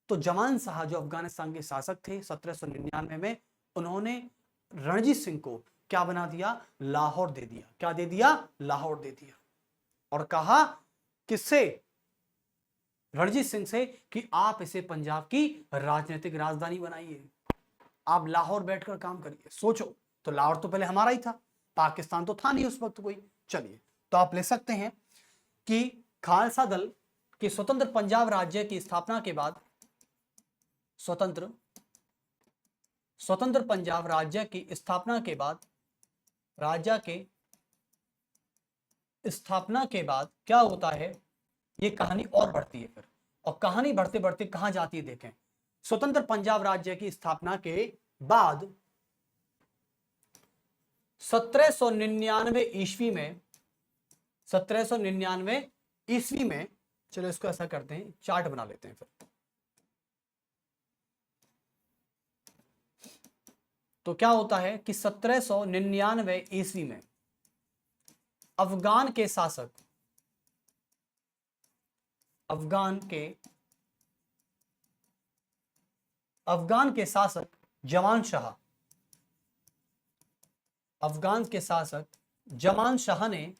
तो जमान शाह जो अफगानिस्तान के शासक थे 1799 में, उन्होंने रणजीत सिंह को क्या बना दिया, लाहौर दे दिया। क्या दे दिया, लाहौर दे दिया। और कहा किससे, रणजीत सिंह से, कि आप इसे पंजाब की राजनीतिक राजधानी बनाइए, आप लाहौर बैठकर काम करिए। सोचो, तो लाहौर तो पहले हमारा ही था, पाकिस्तान तो था नहीं उस वक्त कोई। चलिए, तो आप ले सकते हैं कि खालसा दल के स्वतंत्र पंजाब राज्य की स्थापना के बाद, स्वतंत्र पंजाब राज्य की स्थापना के बाद, राज्य के स्थापना के बाद क्या होता है, ये कहानी और बढ़ती है फिर, और कहानी बढ़ते बढ़ते कहां जाती है देखें। स्वतंत्र पंजाब राज्य की स्थापना के बाद 1799 ईस्वी में, 1799 ईस्वी में, चलो इसको ऐसा करते हैं, चार्ट बना लेते हैं फिर। तो क्या होता है कि 1799 ईस्वी में अफगान के शासक, अफगान के शासक जमान शाह, अफगान के शासक जमान शाह ने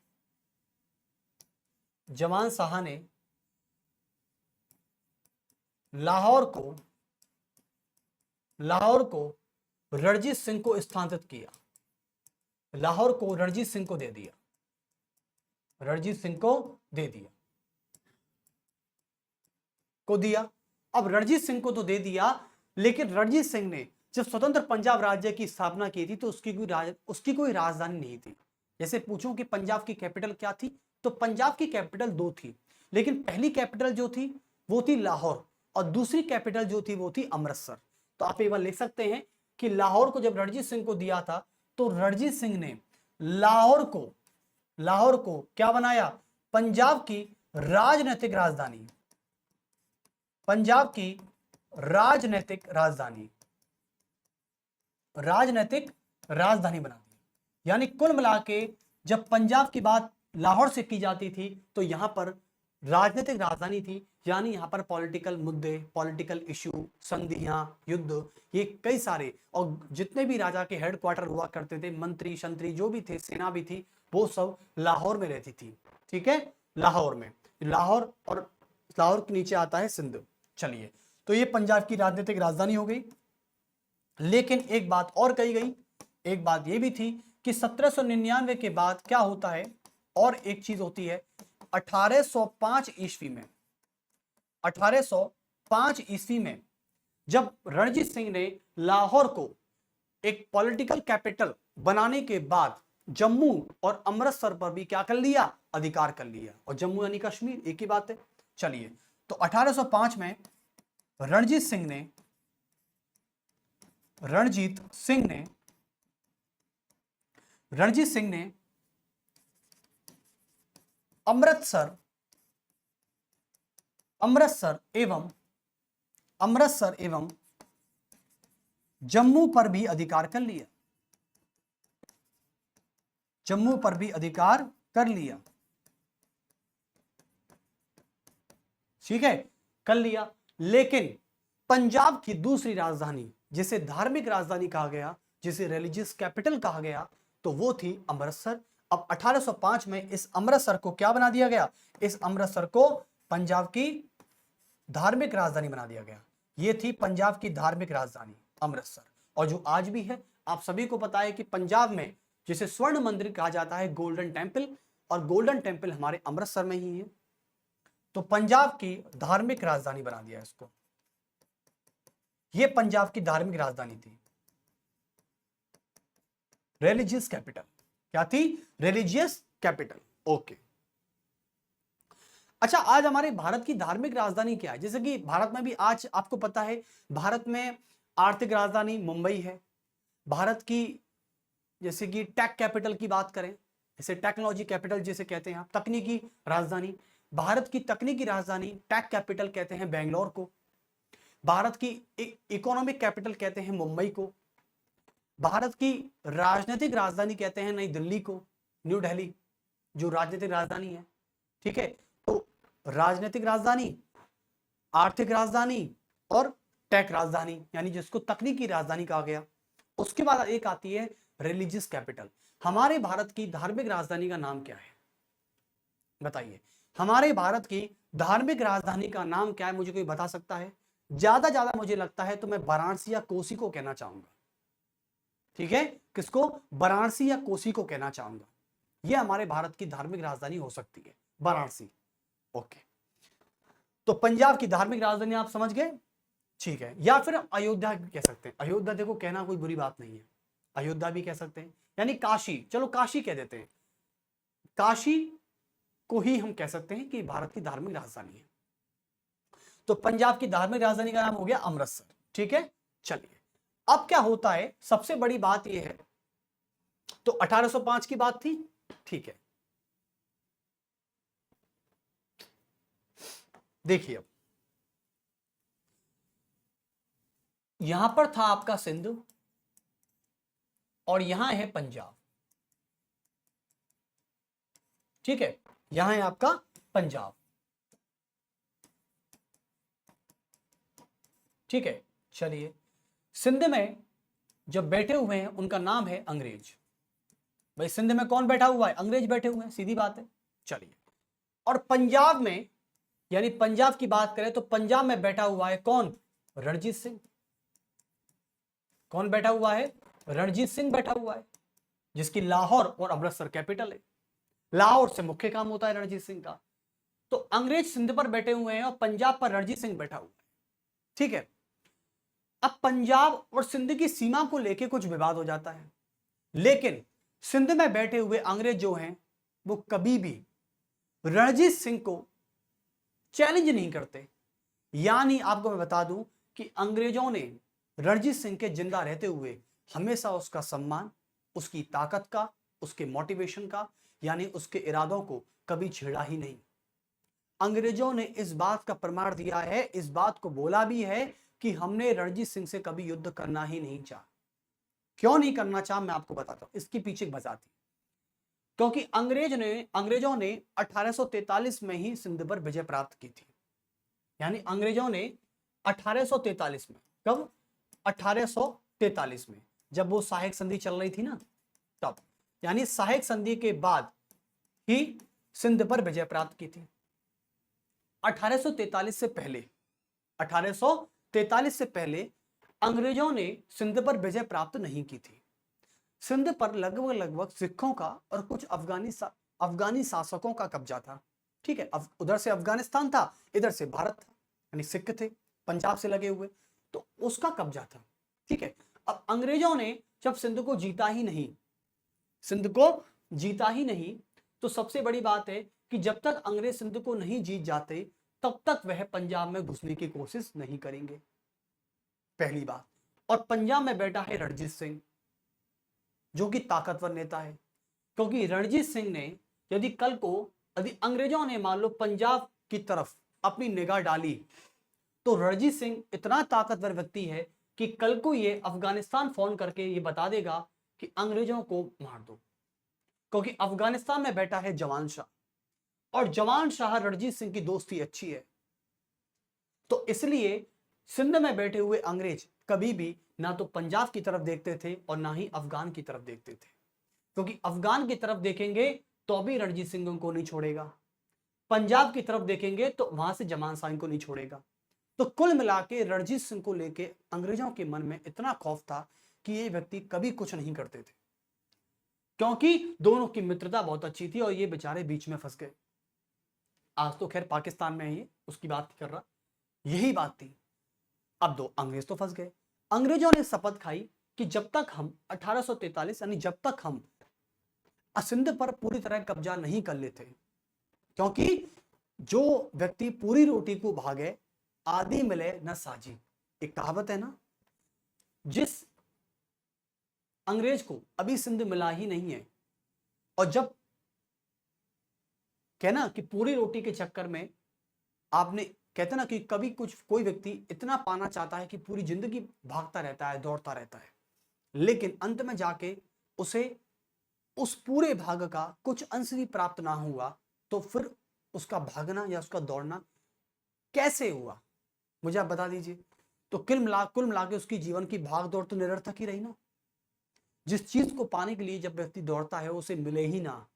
लाहौर को रणजीत सिंह को स्थानांतरित किया, लाहौर को रणजीत सिंह को दे दिया, रणजीत सिंह को दे दिया, अब रणजीत सिंह को तो दे दिया, लेकिन रणजीत सिंह ने जब स्वतंत्र पंजाब राज्य की स्थापना की थी तो उसकी कोई राजधानी नहीं थी। जैसे पूछूं कि पंजाब की कैपिटल क्या थी, तो पंजाब की कैपिटल दो थी, लेकिन पहली कैपिटल जो थी वो थी लाहौर, और दूसरी कैपिटल जो थी वो थी अमृतसर। तो आप एक बार लिख सकते हैं कि लाहौर को जब रणजीत सिंह को दिया था, तो रणजीत सिंह ने लाहौर को क्या बनाया, पंजाब की राजनीतिक राजधानी, पंजाब की राजनीतिक राजधानी बना दी। यानी कुल मिला के जब पंजाब की बात लाहौर से की जाती थी तो यहां पर राजनीतिक राजधानी थी, यानी यहां पर पॉलिटिकल मुद्दे, पॉलिटिकल इशू, संधियां, युद्ध, ये कई सारे, और जितने भी राजा के हेडक्वार्टर हुआ करते थे, मंत्री शंत्री जो भी थे, सेना भी थी, वो सब लाहौर में रहती थी। ठीक है, लाहौर में, लाहौर, और लाहौर के नीचे आता है सिंध। चलिए, तो ये पंजाब की राजनीतिक राजधानी हो गई। लेकिन एक बात और कही गई, एक बात ये भी थी कि 1799 के बाद क्या होता है, और एक चीज होती है, 1805 ईस्वी में, 1805 ईस्वी में जब रणजीत सिंह ने लाहौर को एक पॉलिटिकल कैपिटल बनाने के बाद जम्मू और अमृतसर पर भी क्या कर लिया, अधिकार कर लिया, और जम्मू यानी कश्मीर एक ही बात है। चलिए, तो 1805 में रणजीत सिंह ने अमृतसर एवं जम्मू पर भी अधिकार कर लिया, जम्मू पर भी अधिकार कर लिया। ठीक है, कर लिया। लेकिन पंजाब की दूसरी राजधानी, जिसे धार्मिक राजधानी कहा गया, जिसे रिलीजियस कैपिटल कहा गया, तो वो थी अमृतसर। अब 1805 में इस अमृतसर को क्या बना दिया गया, इस अमृतसर को पंजाब की धार्मिक राजधानी बना दिया गया। ये थी पंजाब की धार्मिक राजधानी अमृतसर, और जो आज भी है। आप सभी को पता है कि पंजाब में जिसे स्वर्ण मंदिर कहा जाता है, गोल्डन टेंपल, और गोल्डन टेंपल हमारे अमृतसर में ही है। तो पंजाब की धार्मिक राजधानी बना दिया इसको, ये पंजाब की धार्मिक राजधानी थी, रिलीजियस कैपिटल। क्या थी, रिलीजियस कैपिटल। ओके, अच्छा, आज हमारे भारत की धार्मिक राजधानी क्या है? जैसे कि भारत में भी आज आपको पता है, भारत में आर्थिक राजधानी मुंबई है। भारत की जैसे कि टेक कैपिटल की बात करें, जैसे टेक्नोलॉजी कैपिटल जिसे कहते हैं आप, तकनीकी राजधानी, भारत की तकनीकी राजधानी टेक कैपिटल कहते हैं बेंगलोर को। भारत की इकोनॉमिक कैपिटल कहते हैं मुंबई को। भारत की राजनीतिक राजधानी कहते हैं नई दिल्ली को, न्यू दिल्ली, जो राजनीतिक राजधानी है। ठीक है, तो राजनीतिक राजधानी, आर्थिक राजधानी, और टेक राजधानी यानी जिसको तकनीकी राजधानी कहा गया। उसके बाद एक आती है रिलीजियस कैपिटल। हमारे भारत की धार्मिक राजधानी का नाम क्या है? बताइए, हमारे भारत की धार्मिक राजधानी का नाम क्या है? मुझे कोई बता सकता है? ज्यादा मुझे लगता है तो मैं वाराणसी या कोसी को कहना चाहूंगा। ठीक है, किसको? वाराणसी या कोसी को कहना चाहूंगा। यह हमारे भारत की धार्मिक राजधानी हो सकती है, वाराणसी। ओके, तो पंजाब की धार्मिक राजधानी आप समझ गए। ठीक है, या फिर अयोध्या भी कह सकते हैं। अयोध्या देखो कहना कोई बुरी बात नहीं है, अयोध्या भी कह सकते हैं। यानी काशी, चलो काशी कह देते हैं, काशी को ही हम कह सकते हैं कि भारत की धार्मिक राजधानी है। तो पंजाब की धार्मिक राजधानी का नाम हो गया अमृतसर। ठीक है, चलिए अब क्या होता है, सबसे बड़ी बात यह है, तो 1805 की बात थी। ठीक है, देखिए अब यहां पर था आपका सिंध और यहां है पंजाब। ठीक है, यहां है आपका पंजाब। ठीक है, चलिए सिंध में जब बैठे हुए हैं उनका नाम है अंग्रेज। भाई सिंध में कौन बैठा हुआ है? अंग्रेज बैठे हुए हैं, सीधी बात है। चलिए, और पंजाब में, यानी पंजाब की बात करें तो पंजाब में बैठा हुआ है कौन? रणजीत सिंह। कौन बैठा हुआ है? रणजीत सिंह बैठा हुआ है, जिसकी लाहौर और अमृतसर कैपिटल है। लाहौर से मुख्य काम होता है रणजीत सिंह का। तो अंग्रेज सिंध पर बैठे हुए हैं और पंजाब पर रणजीत सिंह बैठा हुआ है। ठीक है, अब पंजाब और सिंध की सीमा को लेकर कुछ विवाद हो जाता है, लेकिन सिंध में बैठे हुए अंग्रेज जो हैं वो कभी भी रणजीत सिंह को चैलेंज नहीं करते। यानी आपको मैं बता दूं कि अंग्रेजों ने रणजीत सिंह के जिंदा रहते हुए हमेशा उसका सम्मान, उसकी ताकत का, उसके मोटिवेशन का, यानी उसके इरादों को कभी छेड़ा ही नहीं। अंग्रेजों ने इस बात का प्रमाण दिया है, इस बात को बोला भी है कि हमने रणजीत सिंह से कभी युद्ध करना ही नहीं चाहा। क्यों नहीं करना चाहा मैं आपको बताता हूं, इसके पीछे एक वजह थी। क्योंकि अंग्रेजों ने 1843 में ही सिंध पर विजय प्राप्त की थी। यानी अंग्रेजों ने 1843 में, कब? 1843 में, जब वो सहायक संधि चल रही थी ना, तब। यानी सहायक संधि के बाद ही सिंध पर विजय प्राप्त की थी। 1843 से पहले, 1843 से पहले अंग्रेजों ने सिंध पर विजय प्राप्त नहीं की थी। सिंध पर लगभग सिखों का और कुछ अफगानी शासकों का कब्जा था। ठीक है, उधर से अफगानिस्तान था, इधर से भारत था, यानी सिख थे पंजाब से लगे हुए, तो उसका कब्जा था। ठीक है, अब अंग्रेजों ने जब सिंध को जीता ही नहीं, तो सबसे बड़ी बात है कि जब तक अंग्रेज सिंध को नहीं जीत जाते तब तक वह पंजाब में घुसने की कोशिश नहीं करेंगे, पहली बात। और पंजाब में बैठा है रणजीत सिंह, जो कि ताकतवर नेता है। क्योंकि रणजीत सिंह ने यदि अंग्रेजों ने मान लो पंजाब की तरफ अपनी निगाह डाली, तो रणजीत सिंह इतना ताकतवर व्यक्ति है कि कल को ये अफगानिस्तान फोन करके ये बता देगा कि अंग्रेजों को मार दो। क्योंकि अफगानिस्तान में बैठा है जवान शाह, और जवान शाह रणजीत सिंह की दोस्ती अच्छी है। तो इसलिए सिंध में बैठे हुए अंग्रेज कभी भी ना तो पंजाब की तरफ देखते थे और ना ही अफगान की तरफ देखते थे। क्योंकि अफगान की तरफ देखेंगे तो भी रणजीत सिंह को नहीं छोड़ेगा, पंजाब की तरफ देखेंगे तो वहां से जमान शाह को नहीं छोड़ेगा। तो कुल मिला के रणजीत सिंह को लेके अंग्रेजों के मन में इतना खौफ था कि ये व्यक्ति कभी कुछ नहीं करते थे, क्योंकि दोनों की मित्रता बहुत अच्छी थी और ये बेचारे बीच में फंस गए। आज तो खैर पाकिस्तान में है ये, उसकी बात नहीं कर रहा, यही बात थी। अब दो अंग्रेज तो फंस गए। अंग्रेजों ने शपथ खाई कि जब तक हम 1843 यानी जब तक हम सिंध पर पूरी तरह कब्जा नहीं कर लेते, क्योंकि जो व्यक्ति पूरी रोटी को भागे आधी मिले न साझी, एक कहावत है ना। जिस अंग्रेज को अभी सिंध मिला ही नहीं है, और जब कहना कि पूरी रोटी के चक्कर में आपने, कहते ना कि कभी कोई व्यक्ति इतना पाना चाहता है कि पूरी जिंदगी भागता रहता है, दौड़ता रहता है, लेकिन अंत में जाके उसे उस पूरे भाग का कुछ अंश भी प्राप्त ना हुआ, तो फिर उसका भागना या उसका दौड़ना कैसे हुआ, मुझे आप बता दीजिए। तो कुल मिला के उसकी जीवन की भाग दौड़ तो निरर्थक ही रही ना। जिस चीज को पाने के लिए जब व्यक्ति दौड़ता है उसे मिले ही ना।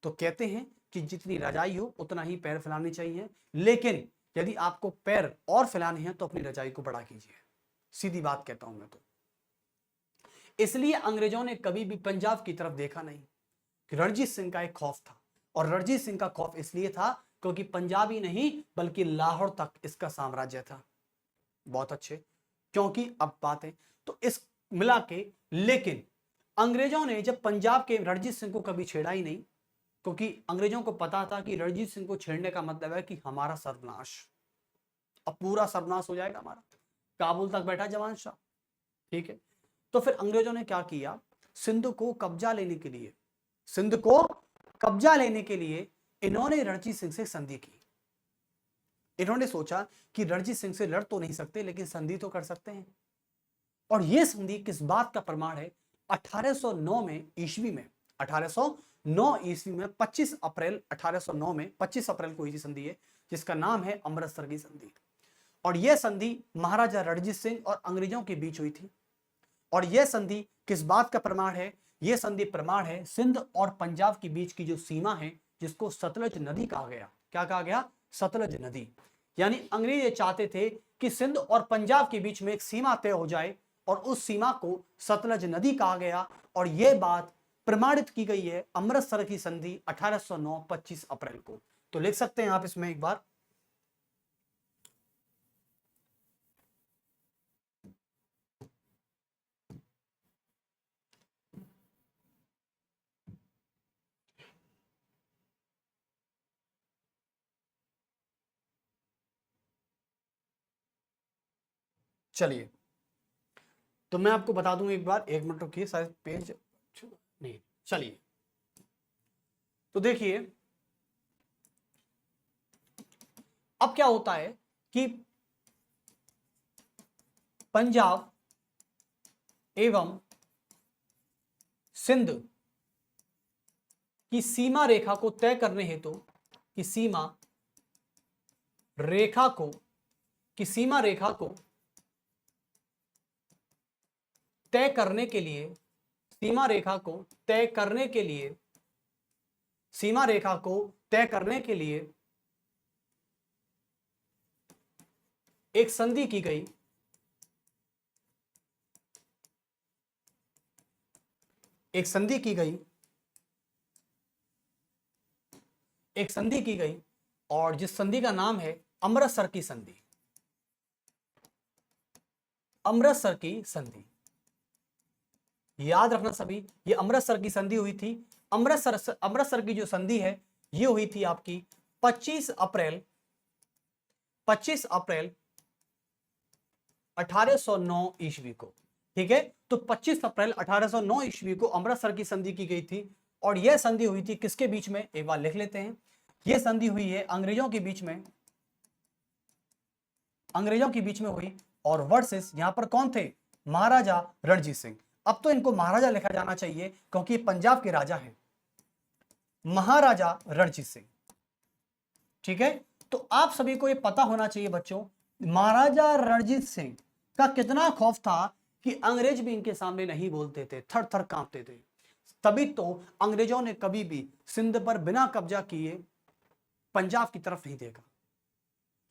तो कहते हैं कि जितनी रजाई हो उतना ही पैर फैलाने चाहिए, लेकिन यदि आपको पैर और फैलाने हैं तो अपनी रजाई को बढ़ा कीजिए। सीधी बात कहता हूं मैं तो। इसलिए अंग्रेजों ने कभी भी पंजाब की तरफ देखा नहीं। रणजीत सिंह का एक खौफ था, और रणजीत सिंह का खौफ इसलिए था क्योंकि पंजाब ही नहीं बल्कि लाहौर तक इसका साम्राज्य था। बहुत अच्छे, क्योंकि अब बात है तो इस मिला के, लेकिन अंग्रेजों ने जब पंजाब के रणजीत सिंह को कभी छेड़ा ही नहीं, क्योंकि अंग्रेजों को पता था कि रणजीत सिंह को छेड़ने का मतलब है कि हमारा सर्वनाश, अब पूरा सर्वनाश हो जाएगा हमारा। काबुल तक बैठा जवान शाह, ठीक है। तो फिर अंग्रेजों ने क्या किया, सिंध को कब्जा लेने के लिए इन्होंने रणजीत सिंह से संधि की। इन्होंने सोचा कि रणजीत सिंह से लड़ तो नहीं सकते लेकिन संधि तो कर सकते हैं। और यह संधि किस बात का प्रमाण है, 1809 में ईस्वी में 1809 ईस्वी में 25 अप्रैल 1809 में 25 अप्रैल को हुई थी संधि है, जिसका नाम है अमृतसर की संधि। और यह संधि महाराजा रणजीत सिंह और अंग्रेजों के बीच हुई थी। और यह संधि किस बात का प्रमाण है, यह संधि प्रमाण है सिंध और पंजाब के बीच की जो सीमा है, जिसको सतलज नदी कहा गया। क्या कहा गया, सतलज नदी। यानी अंग्रेज ये चाहते थे कि सिंध और पंजाब के बीच में एक सीमा तय हो जाए, और उस सीमा को सतलज नदी कहा गया। और यह बात प्रमाणित की गई है अमृतसर की संधि 1809 25 अप्रैल को। तो लिख सकते हैं आप इसमें एक बार, चलिए तो मैं आपको बता दूं एक बार, 1 मिनट रुकिए, शायद पेज नहीं, चलिए तो देखिए अब क्या होता है कि पंजाब एवं सिंध की सीमा रेखा को तय करने हेतु की सीमा रेखा को तय करने के लिए सीमा रेखा को तय करने के लिए एक संधि की गई। एक संधि की गई और जिस संधि का नाम है अमृतसर की संधि। अमृतसर की संधि याद रखना सभी, ये अमृतसर की संधि हुई थी। अमृतसर की जो संधि है ये हुई थी आपकी 25 अप्रैल 1809 ईस्वी को, ठीक है। तो 25 अप्रैल 1809 ईस्वी को अमृतसर की संधि की गई थी। और यह संधि हुई थी किसके बीच में, एक बार लिख लेते हैं। यह संधि हुई है अंग्रेजों के बीच में हुई। और वर्सेस यहां पर कौन थे, महाराजा रणजीत सिंह। अब तो इनको महाराजा लिखा जाना चाहिए क्योंकि पंजाब के राजा हैं, महाराजा रणजीत सिंह, ठीक है। तो आप सभी को यह पता होना चाहिए बच्चों, महाराजा रणजीत सिंह का कितना खौफ था कि अंग्रेज भी इनके सामने नहीं बोलते थे, थर थर कांपते थे। तभी तो अंग्रेजों ने कभी भी सिंध पर बिना कब्जा किए पंजाब की तरफ नहीं देखा।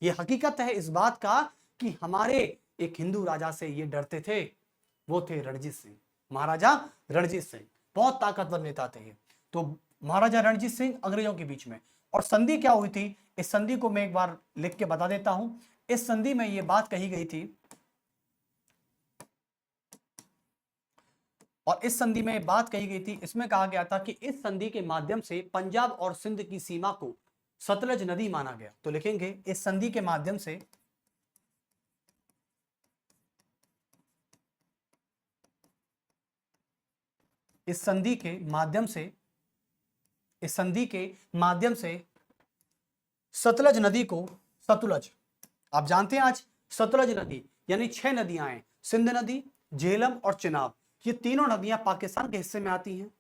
यह हकीकत है इस बात का कि हमारे एक हिंदू राजा से ये डरते थे, वो थे रणजीत सिंह, महाराजा रणजीत सिंह। बहुत ताकतवर नेता थे ये। तो महाराजा रणजीत सिंह अंग्रेजों के बीच में। और संधि क्या हुई थी, इस संधि को मैं एक बार लिख के बता देता हूं। इस संधि में ये बात कही गई थी, और इस संधि में बात कही गई थी, इसमें कहा गया था कि इस संधि के माध्यम से पंजाब और सिंध की सीमा को सतलज नदी माना गया। तो लिखेंगे इस संधि के माध्यम से इस संधि के माध्यम से सतलज नदी को, सतलज आप जानते हैं आज सतलज नदी यानी 6 नदियां हैं, सिंध नदी, झेलम और चिनाब। ये तीनों नदियां पाकिस्तान के हिस्से में आती हैं,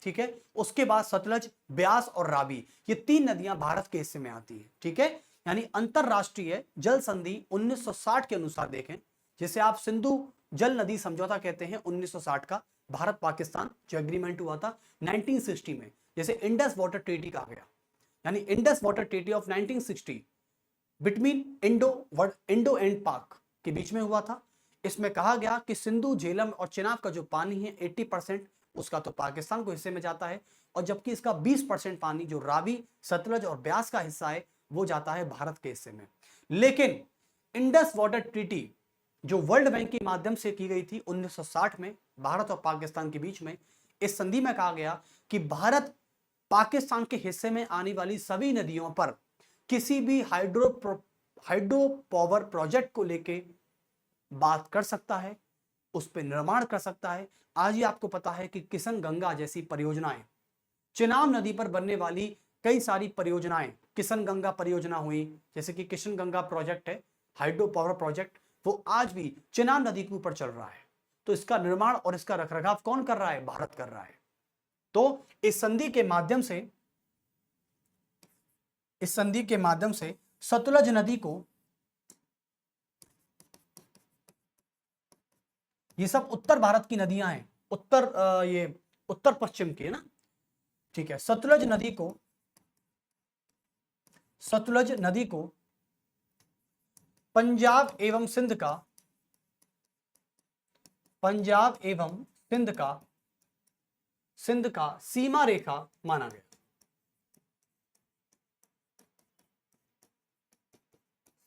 ठीक है। उसके बाद सतलज, ब्यास और रावी, ये 3 नदियां भारत के हिस्से में आती हैं, ठीक है। यानी अंतरराष्ट्रीय जल संधि 1960 के अनुसार देखें, जिसे आप सिंधु जल नदी समझौता कहते हैं 1960 का, भारत पाकिस्तान जो एग्रीमेंट हुआ था 1960 में, जैसे इंडस वाटर ट्रीटी कहा गया, यानी Indus water treaty of 1960 between Indo and पाक के बीच में हुआ था। इसमें कहा गया कि सिंधु, झेलम और चिनाब का जो पानी है 80% उसका तो पाकिस्तान को हिस्से में जाता है, और जबकि इसका 20% पानी जो रावी, सतलज और ब्यास का हिस्सा है वो जाता है भारत के हिस्से में। लेकिन इंडस वाटर ट्रीटी जो वर्ल्ड बैंक के माध्यम से की गई थी 1960 में भारत और पाकिस्तान के बीच में, इस संधि में कहा गया कि भारत पाकिस्तान के हिस्से में आने वाली सभी नदियों पर किसी भी हाइड्रो पावर प्रोजेक्ट को लेके बात कर सकता है, उस पर निर्माण कर सकता है। आज ही आपको पता है कि किशन गंगा जैसी परियोजनाएं, चिनाब नदी पर बनने वाली कई सारी परियोजनाएं, किशन गंगा परियोजना हुई, जैसे कि किशन गंगा प्रोजेक्ट है हाइड्रो पावर प्रोजेक्ट, वो आज भी चिनाब नदी के ऊपर चल रहा है। तो इसका निर्माण और इसका रखरखाव कौन कर रहा है? भारत कर रहा है। तो इस संधि के माध्यम से सतलज नदी को, ये सब उत्तर भारत की नदियां हैं, ये उत्तर पश्चिम की है ना, ठीक है। सतलज नदी को पंजाब एवं सिंध का सीमा रेखा माना गया।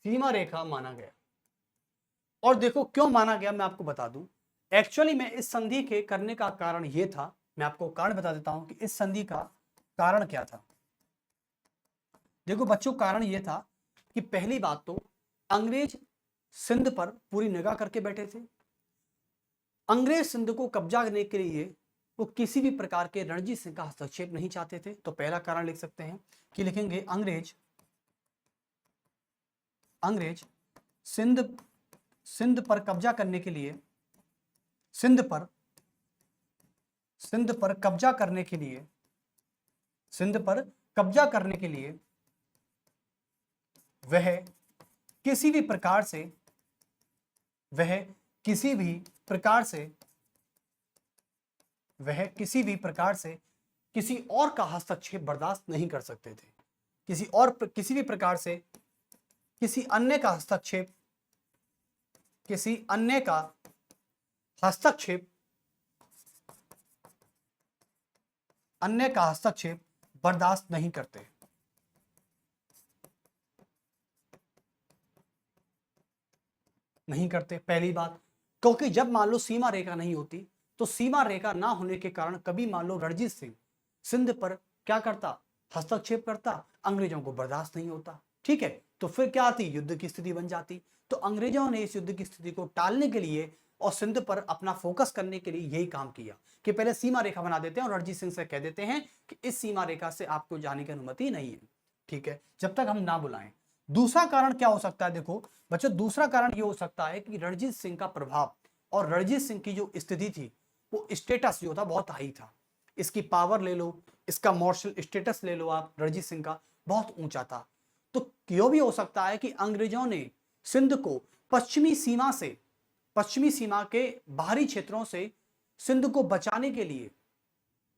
सीमा रेखा माना गया। और देखो क्यों माना गया, मैं आपको बता दूं। एक्चुअली में इस संधि के करने का कारण यह था, मैं आपको कारण बता देता हूं कि इस संधि का कारण क्या था। देखो बच्चों, कारण यह था कि पहली बात तो अंग्रेज सिंध पर पूरी निगाह करके बैठे थे। अंग्रेज सिंध को कब्जा करने के लिए वो किसी भी प्रकार के रणजीत सिंह का हस्तक्षेप नहीं चाहते थे। तो पहला कारण लिख सकते हैं कि लिखेंगे अंग्रेज सिंध पर कब्जा करने के लिए, सिंध पर कब्जा करने के लिए वह किसी भी प्रकार से किसी और का हस्तक्षेप बर्दाश्त नहीं कर सकते थे। किसी भी प्रकार से किसी अन्य का हस्तक्षेप बर्दाश्त नहीं करते। पहली बात, क्योंकि जब मान लो सीमा रेखा नहीं होती, तो सीमा रेखा ना होने के कारण कभी मान लो रणजीत सिंह सिंध पर क्या करता? हस्तक्षेप करता, अंग्रेजों को बर्दाश्त नहीं होता। ठीक है, तो फिर क्या आती? युद्ध की स्थिति बन जाती। तो अंग्रेजों ने इस युद्ध की स्थिति को टालने के लिए और सिंध पर अपना फोकस करने के लिए यही काम किया कि पहले सीमा रेखा बना देते हैं और रणजीत सिंह से कह देते हैं कि इस सीमा रेखा से आपको जाने की अनुमति नहीं है, ठीक है, जब तक हम ना बुलाएं। दूसरा कारण क्या हो सकता है? देखो बच्चों, दूसरा कारण ये हो सकता है कि रणजीत सिंह का प्रभाव और रणजीत सिंह की जो स्थिति थी, वो स्टेटस जो था बहुत हाई था। इसकी पावर ले लो, इसका मार्शल स्टेटस ले लो आप, रणजीत सिंह का बहुत ऊंचा था। तो यो भी हो सकता है कि अंग्रेजों ने सिंध को पश्चिमी सीमा के बाहरी क्षेत्रों से सिंध को बचाने के लिए,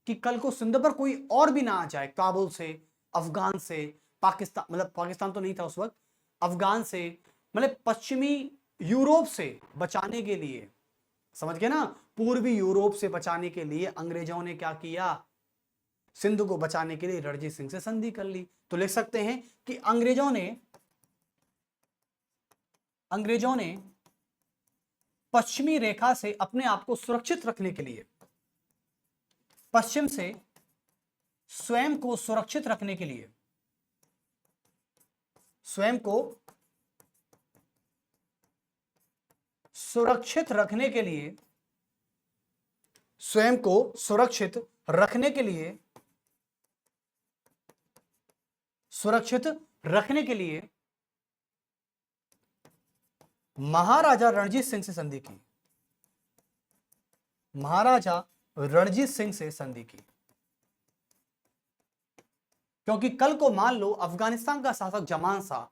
कि कल को सिंध पर कोई और भी ना आ जाए, काबुल से, अफगान से, पाकिस्तान, मतलब पाकिस्तान तो नहीं था उस वक्त, अफगान से, मतलब पश्चिमी यूरोप से बचाने के लिए, समझ गए ना, पूर्वी यूरोप से बचाने के लिए अंग्रेजों ने क्या किया? सिंध को बचाने के लिए रणजीत सिंह से संधि कर ली। तो लिख सकते हैं कि अंग्रेजों ने पश्चिमी रेखा से अपने आप को सुरक्षित रखने के लिए, पश्चिम से स्वयं को सुरक्षित रखने के लिए, स्वयं को सुरक्षित रखने के लिए, स्वयं को सुरक्षित रखने के लिए, सुरक्षित रखने के लिए महाराजा रणजीत सिंह से संधि की, महाराजा रणजीत सिंह से संधि की। क्योंकि कल को मान लो अफगानिस्तान का शासक जमान शाह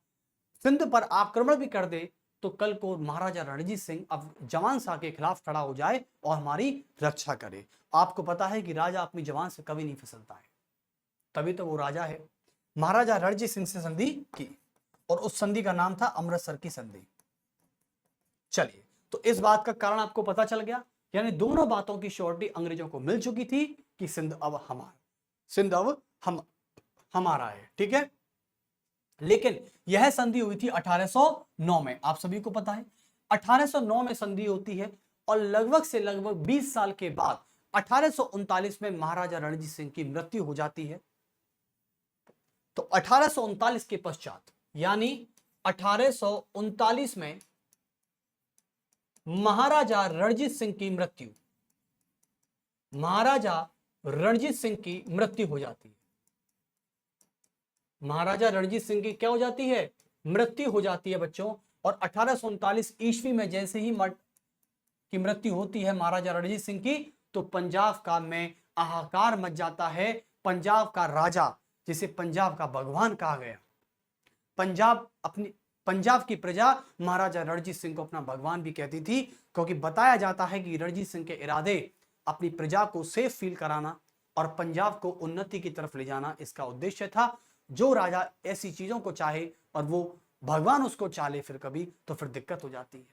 सिंध पर आक्रमण भी कर दे तो कल को महाराजा रणजीत सिंह अब जवान शाह के खिलाफ खड़ा हो जाए और हमारी रक्षा करे। आपको पता है कि राजा अपनी जवान से कभी नहीं फिसलता है, तभी तो वो राजा है। महाराजा रणजीत सिंह से संधि की और उस संधि का नाम था अमृतसर की संधि। चलिए, तो इस बात का कारण आपको पता चल गया, यानी दोनों बातों की श्योरिटी अंग्रेजों को मिल चुकी थी कि सिंध अब हमारा है। ठीक है, लेकिन यह संधि हुई थी 1809 में, आप सभी को पता है 1809 में संधि होती है और लगभग से लगभग 20 साल के बाद 1839 में महाराजा रणजीत सिंह की मृत्यु हो जाती है। तो 1839 के पश्चात यानी 1839 में महाराजा रणजीत सिंह की मृत्यु हो जाती है। महाराजा रणजीत सिंह की क्या हो जाती है? मृत्यु हो जाती है बच्चों। और 1839 ईस्वी में जैसे ही की मृत्यु होती है महाराजा रणजीत सिंह की, तो पंजाब का में हाहाकार मच जाता है। पंजाब का राजा, जिसे पंजाब का भगवान कहा गया, पंजाब की प्रजा महाराजा रणजीत सिंह को अपना भगवान भी कहती थी, क्योंकि बताया जाता है कि रणजीत सिंह के इरादे अपनी प्रजा को सेफ फील कराना और पंजाब को उन्नति की तरफ ले जाना इसका उद्देश्य था। जो राजा ऐसी चीजों को चाहे और वो भगवान उसको चाहे फिर कभी, तो फिर दिक्कत हो जाती है।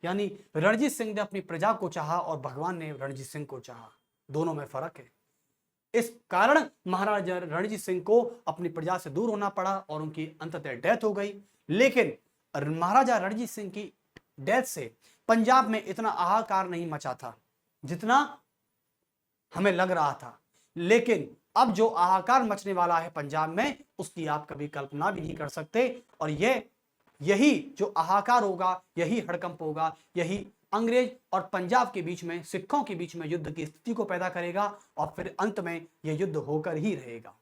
यानी रणजीत सिंह ने अपनी प्रजा को चाहा और भगवान ने रणजीत सिंह को चाहा, दोनों में फर्क है। इस कारण महाराजा रणजीत सिंह को अपनी प्रजा से दूर होना पड़ा और उनकी अंततः डेथ हो गई। लेकिन महाराजा रणजीत सिंह की डेथ से पंजाब में इतना हाहाकार नहीं मचा था जितना हमें लग रहा था। लेकिन अब जो हाहाकार मचने वाला है पंजाब में, उसकी आप कभी कल्पना भी नहीं कर सकते। और यही जो हाहाकार होगा, यही हड़कंप होगा, यही अंग्रेज और पंजाब के बीच में, सिखों के बीच में युद्ध की स्थिति को पैदा करेगा और फिर अंत में यह युद्ध होकर ही रहेगा।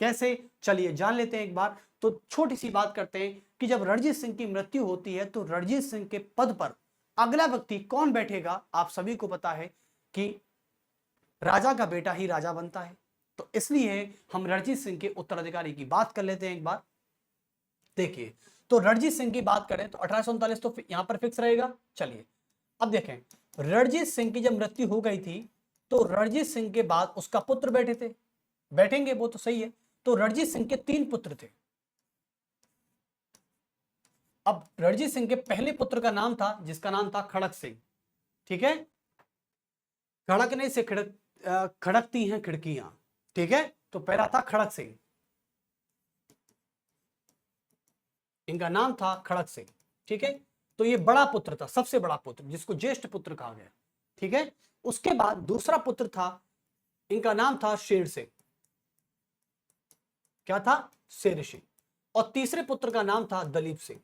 कैसे, चलिए जान लेते हैं एक बार। तो छोटी सी बात करते हैं कि जब रणजीत सिंह की मृत्यु होती है तो रणजीत सिंह के पद पर अगला व्यक्ति कौन बैठेगा? आप सभी को पता है कि राजा का बेटा ही राजा बनता है। तो इसलिए हम रणजीत सिंह के उत्तराधिकारी की बात कर लेते हैं एक बार। देखिए, तो रणजीत सिंह की बात करें तो 1839 तो यहां पर फिक्स रहेगा। चलिए अब देखें, रणजीत सिंह की जब मृत्यु हो गई थी तो रणजीत सिंह के बाद उसका पुत्र बैठेंगे, वो तो सही है। तो रणजीत सिंह के 3 पुत्र थे। अब रणजीत सिंह के पहले पुत्र का नाम था, जिसका नाम था खड़क सिंह। ठीक है, खड़कने से खड़कती हैं खिड़कियां। ठीक है, तो पहला था खड़क सिंह, इनका नाम था खड़क सिंह। ठीक है, तो ये बड़ा पुत्र था, सबसे बड़ा पुत्र, जिसको ज्येष्ठ पुत्र कहा गया। ठीक है, उसके बाद दूसरा पुत्र था, इनका नाम था शेर सिंह। क्या था? शेर सिंह। और तीसरे पुत्र का नाम था दलीप सिंह।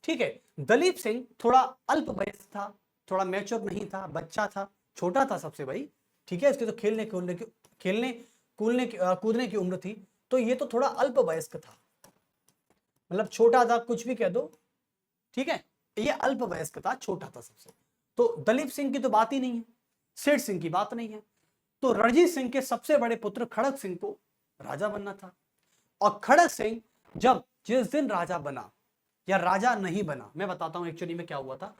ठीक है, दलीप सिंह थोड़ा अल्प वयस्क था, थोड़ा मैच्योर नहीं था, बच्चा था, छोटा था सबसे भाई। ठीक है, इसके तो कूदने की उम्र थी, तो ये तो थोड़ा अल्प वयस्क था, मतलब छोटा था, कुछ भी कह दो। ठीक है, ये अल्प वयस्क था, छोटा था सबसे। तो दलीप सिंह की तो बात ही नहीं है, शेर सिंह की बात नहीं है। तो रणजीत सिंह के सबसे बड़े पुत्र खड़क सिंह को राजा बनना था। और खड़क सिंह जिस दिन राजा बना या राजा नहीं बना, मैं बताता हूं एक्चुअली में क्या हुआ था।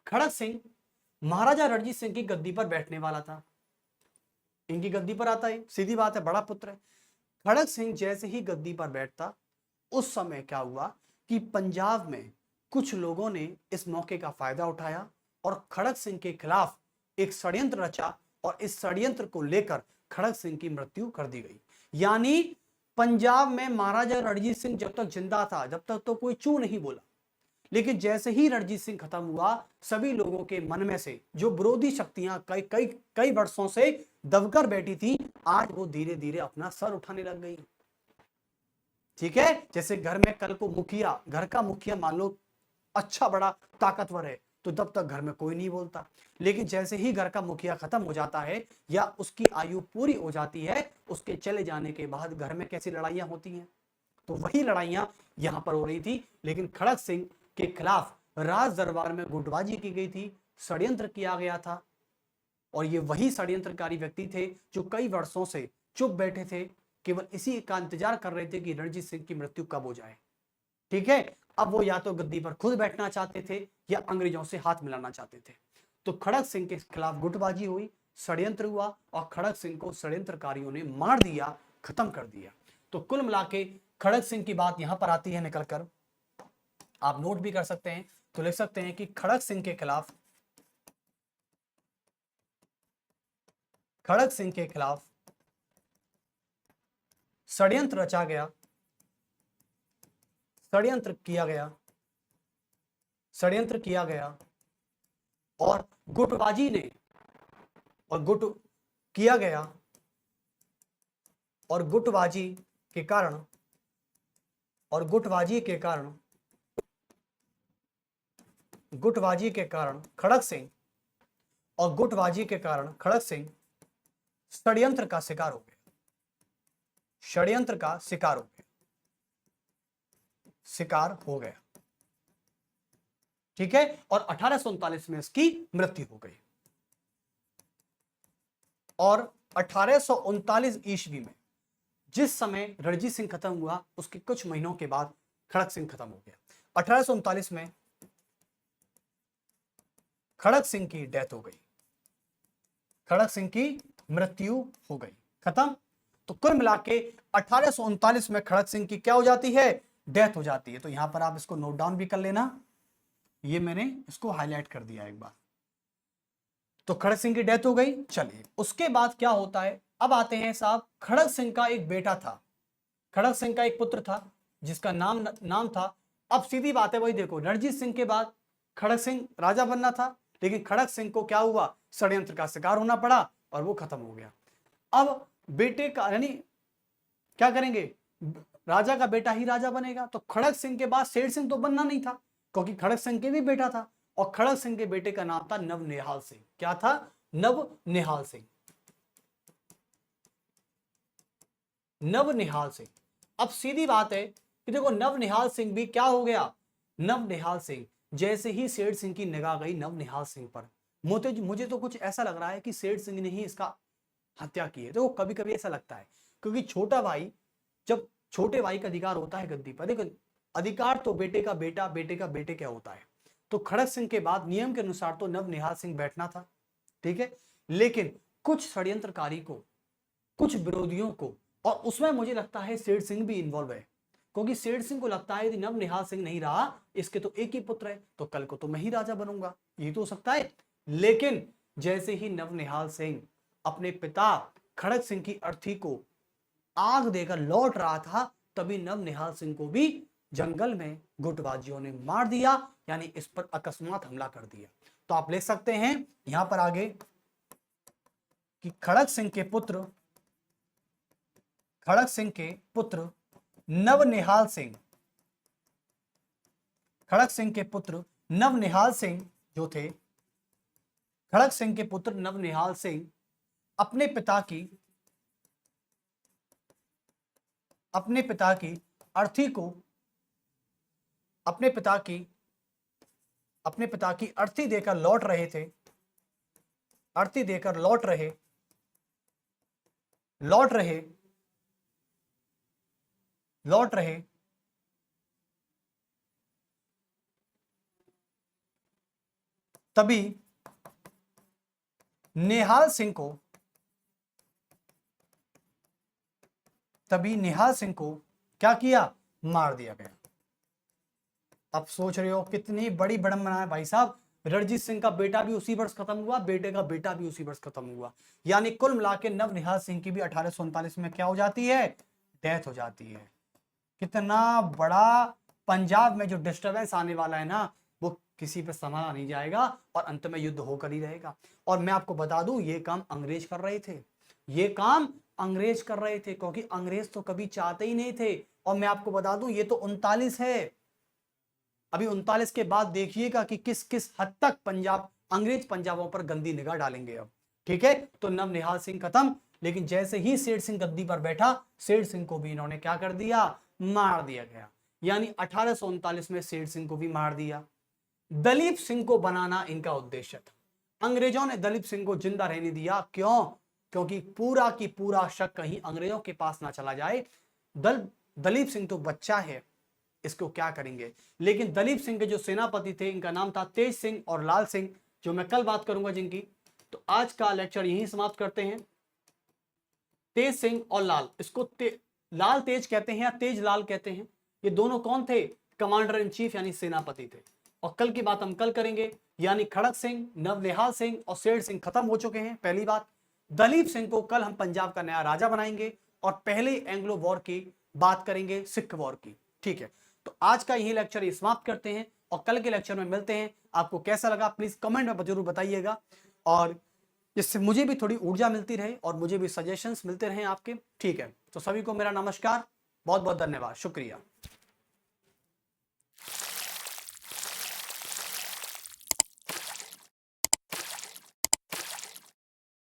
खड़क सिंह महाराजा रणजीत सिंह की गद्दी पर बैठने वाला था, इनकी गद्दी पर आता है, सीधी बात है, बड़ा पुत्र है। खड़क सिंह जैसे ही गद्दी पर बैठता, उस समय क्या हुआ कि पंजाब में कुछ लोगों ने इस मौके का फायदा उठाया और खड़क सिंह के खिलाफ एक षड्यंत्र रचा और इस षड्यंत्र को लेकर खड़क सिंह की मृत्यु कर दी गई। यानी पंजाब में महाराजा रणजीत सिंह जब तक जिंदा था, जब तक तो कोई चू नहीं बोला, लेकिन जैसे ही रणजीत सिंह खत्म हुआ, सभी लोगों के मन में से जो विरोधी शक्तियां कई वर्षों से दबकर बैठी थी, आज वो धीरे धीरे अपना सर उठाने लग गई। ठीक है, जैसे घर में कल को घर का मुखिया मान लो अच्छा बड़ा ताकतवर है, तो तब तक घर में कोई नहीं बोलता, लेकिन जैसे ही घर का मुखिया खत्म हो जाता है या उसकी आयु पूरी हो जाती है, उसके चले जाने के बाद घर में कैसी लड़ाइयां होती हैं। तो वही लड़ाइयां यहां पर हो रही थी। लेकिन खड़क सिंह के खिलाफ राज दरबार में गुटबाजी की गई थी, षड्यंत्र किया गया था, और ये वही षड्यंत्रकारी व्यक्ति थे जो कई वर्षों से चुप बैठे थे केवल इसी का इंतजार कर रहे थे कि रणजीत सिंह की मृत्यु कब हो जाए। ठीक है, अब वो या तो गद्दी पर खुद बैठना चाहते थे या अंग्रेजों से हाथ मिलाना चाहते थे। तो खड़ग सिंह के खिलाफ गुटबाजी हुई, षड्यंत्र हुआ और खड़ग सिंह को षड्यंत्रकारियों ने मार दिया, खत्म कर दिया। तो कुल मिला के खड़ग सिंह की बात यहां पर आती है निकलकर, आप नोट भी कर सकते हैं। तो लिख सकते हैं कि खड़ग सिंह के खिलाफ षड्यंत्र रचा गया, षड्यंत्र किया गया और गुटबाजी ने और गुट किया गया और गुटबाजी के कारण खड़ग सिंह षड्यंत्र का शिकार हो गया, शिकार हो गया। ठीक है, और 1839 में इसकी मृत्यु हो गई। और 1839 ईस्वी में जिस समय रणजीत सिंह खत्म हुआ, उसके कुछ महीनों के बाद खड़ग सिंह खत्म हो गया। 1839 में खड़ग सिंह की डेथ हो गई, खड़ग सिंह की मृत्यु हो गई, खत्म। तो कुल मिला के 1839 में खड़ग सिंह की क्या हो जाती है, डेथ हो जाती है। तो यहां पर आप इसको नोट डाउन भी कर लेना, ये मैंने इसको हाईलाइट कर दिया एक बार। तो खड़ग सिंह की डेथ हो गई। चलिए उसके बाद क्या होता है, अब आते हैं साहब, खड़ग सिंह का एक बेटा था, खड़ग सिंह का एक पुत्र था जिसका नाम था, अब सीधी बात है, वही देखो, रणजीत सिंह के बाद खड़ग सिंह राजा बनना था, लेकिन खड़ग सिंह को क्या हुआ, षड्यंत्र का शिकार होना पड़ा और वो खत्म हो गया। अब बेटे का यानी क्या करेंगे, राजा का बेटा ही राजा बनेगा। तो खड़ग सिंह के बाद शेर सिंह तो बनना नहीं था, क्योंकि खड़ग सिंह के भी बेटा था, और खड़ग सिंह के बेटे का नाम था नवनिहाल सिंह। क्या था, नवनिहाल सिंह, नवनिहाल सिंह। अब सीधी बात है कि देखो, नवनिहाल सिंह भी क्या हो गया, नवनिहाल सिंह, जैसे ही शेर सिंह की निगाह गई नवनिहाल सिंह पर, मुझे तो कुछ ऐसा लग रहा है कि शेर सिंह ने ही इसका हत्या की है। देखो कभी कभी ऐसा लगता है, क्योंकि छोटा भाई, जब छोटे भाई का अधिकार होता है गद्दी पर, देखो अधिकार तो बेटे का बेटा, बेटे का बेटे क्या होता है। तो खड़ग सिंह के बाद नियम के अनुसार तो नवनिहाल सिंह बैठना था, ठीक है, लेकिन कुछ षड्यंत्रकारी को, कुछ विरोधियों को, और उसमें मुझे लगता है शेर सिंह भी इन्वॉल्व है, क्योंकि शेर सिंह को लगता है कि नवनिहाल सिंह नहीं रहा, इसके तो एक ही पुत्र है, तो कल को तो मैं ही राजा बनूंगा, ये तो हो सकता है। लेकिन जैसे ही नवनिहाल सिंह अपने पिता खड़ग सिंह की अर्थी को आग देकर लौट रहा था, तभी नवनिहाल सिंह को भी जंगल में गुटबाजियों ने मार दिया, यानी इस पर अकस्मात हमला कर दिया। तो आप ले सकते हैं यहां पर आगे कि खड़ग सिंह के पुत्र नवनिहाल सिंह, खड़ग सिंह के पुत्र नवनिहाल सिंह जो थे, खड़ग सिंह के पुत्र नवनिहाल सिंह अपने पिता की अर्थी को, अपने पिता की अर्थी देकर लौट रहे तभी निहाल सिंह को क्या किया, मार दिया गया। अब सोच रहे हो कितनी बड़ी विडंबना है भाई साहब, रणजीत सिंह का बेटा भी उसी वर्ष खत्म हुआ, बेटे का बेटा भी उसी वर्ष खत्म हुआ, यानी कुल मिला के नवनिहाल सिंह की भी 1839 में क्या हो जाती है, डेथ हो जाती है। कितना बड़ा पंजाब में जो डिस्टर्बेंस आने वाला है ना, वो किसी पे संभाला नहीं जाएगा और अंत में युद्ध होकर ही रहेगा। और मैं आपको बता दूं, ये काम अंग्रेज कर रहे थे, क्योंकि अंग्रेज तो कभी चाहते ही नहीं थे। और मैं आपको बता दूं, ये तो 39 है, अभी 39 के बाद देखिएगा कि किस किस हद तक अंग्रेज पंजाबों पर गंदी निगाह डालेंगे अब, ठीक है। तो नवनिहाल सिंह खत्म, लेकिन जैसे ही शेर सिंह गद्दी पर बैठा, शेर सिंह को भी इन्होंने क्या कर दिया, मार दिया गया। यानी 1839 में शेर सिंह को भी मार दिया। दलीप सिंह को बनाना इनका उद्देश्य था। अंग्रेजों ने दलीप सिंह को जिंदा रहने दिया, क्यों, क्योंकि पूरा की पूरा शक कहीं अंग्रेजों के पास ना चला जाए। दलीप सिंह तो बच्चा है, इसको क्या करेंगे। लेकिन दलीप सिंह के जो सेनापति थे, इनका नाम था तेज सिंह और लाल सिंह, जो मैं कल बात करूंगा जिनकी। तो आज का लेक्चर यहीं समाप्त करते हैं। तेज सिंह और लाल, इसको लाल तेज कहते हैं या तेज लाल कहते हैं। ये दोनों कौन थे? कमांडर इन चीफ यानी सेनापति थे। और कल की बात हम कल करेंगे, यानी खड़क सिंह, नवनिहाल सिंह और शेर सिंह खत्म हो चुके हैं। पहली बात, दलीप सिंह को कल हम पंजाब का नया राजा बनाएंगे और पहले एंग्लो वॉर की बात करेंगे, सिख वॉर की। ठीक है, तो आज का यही लेक्चर ये समाप्त करते हैं और कल के लेक्चर में मिलते हैं। आपको कैसा लगा प्लीज कमेंट में जरूर बताइएगा, और जिससे मुझे भी थोड़ी ऊर्जा मिलती रहे और मुझे भी सजेशंस मिलते रहे आपके। ठीक है, तो सभी को मेरा नमस्कार, बहुत बहुत धन्यवाद, शुक्रिया।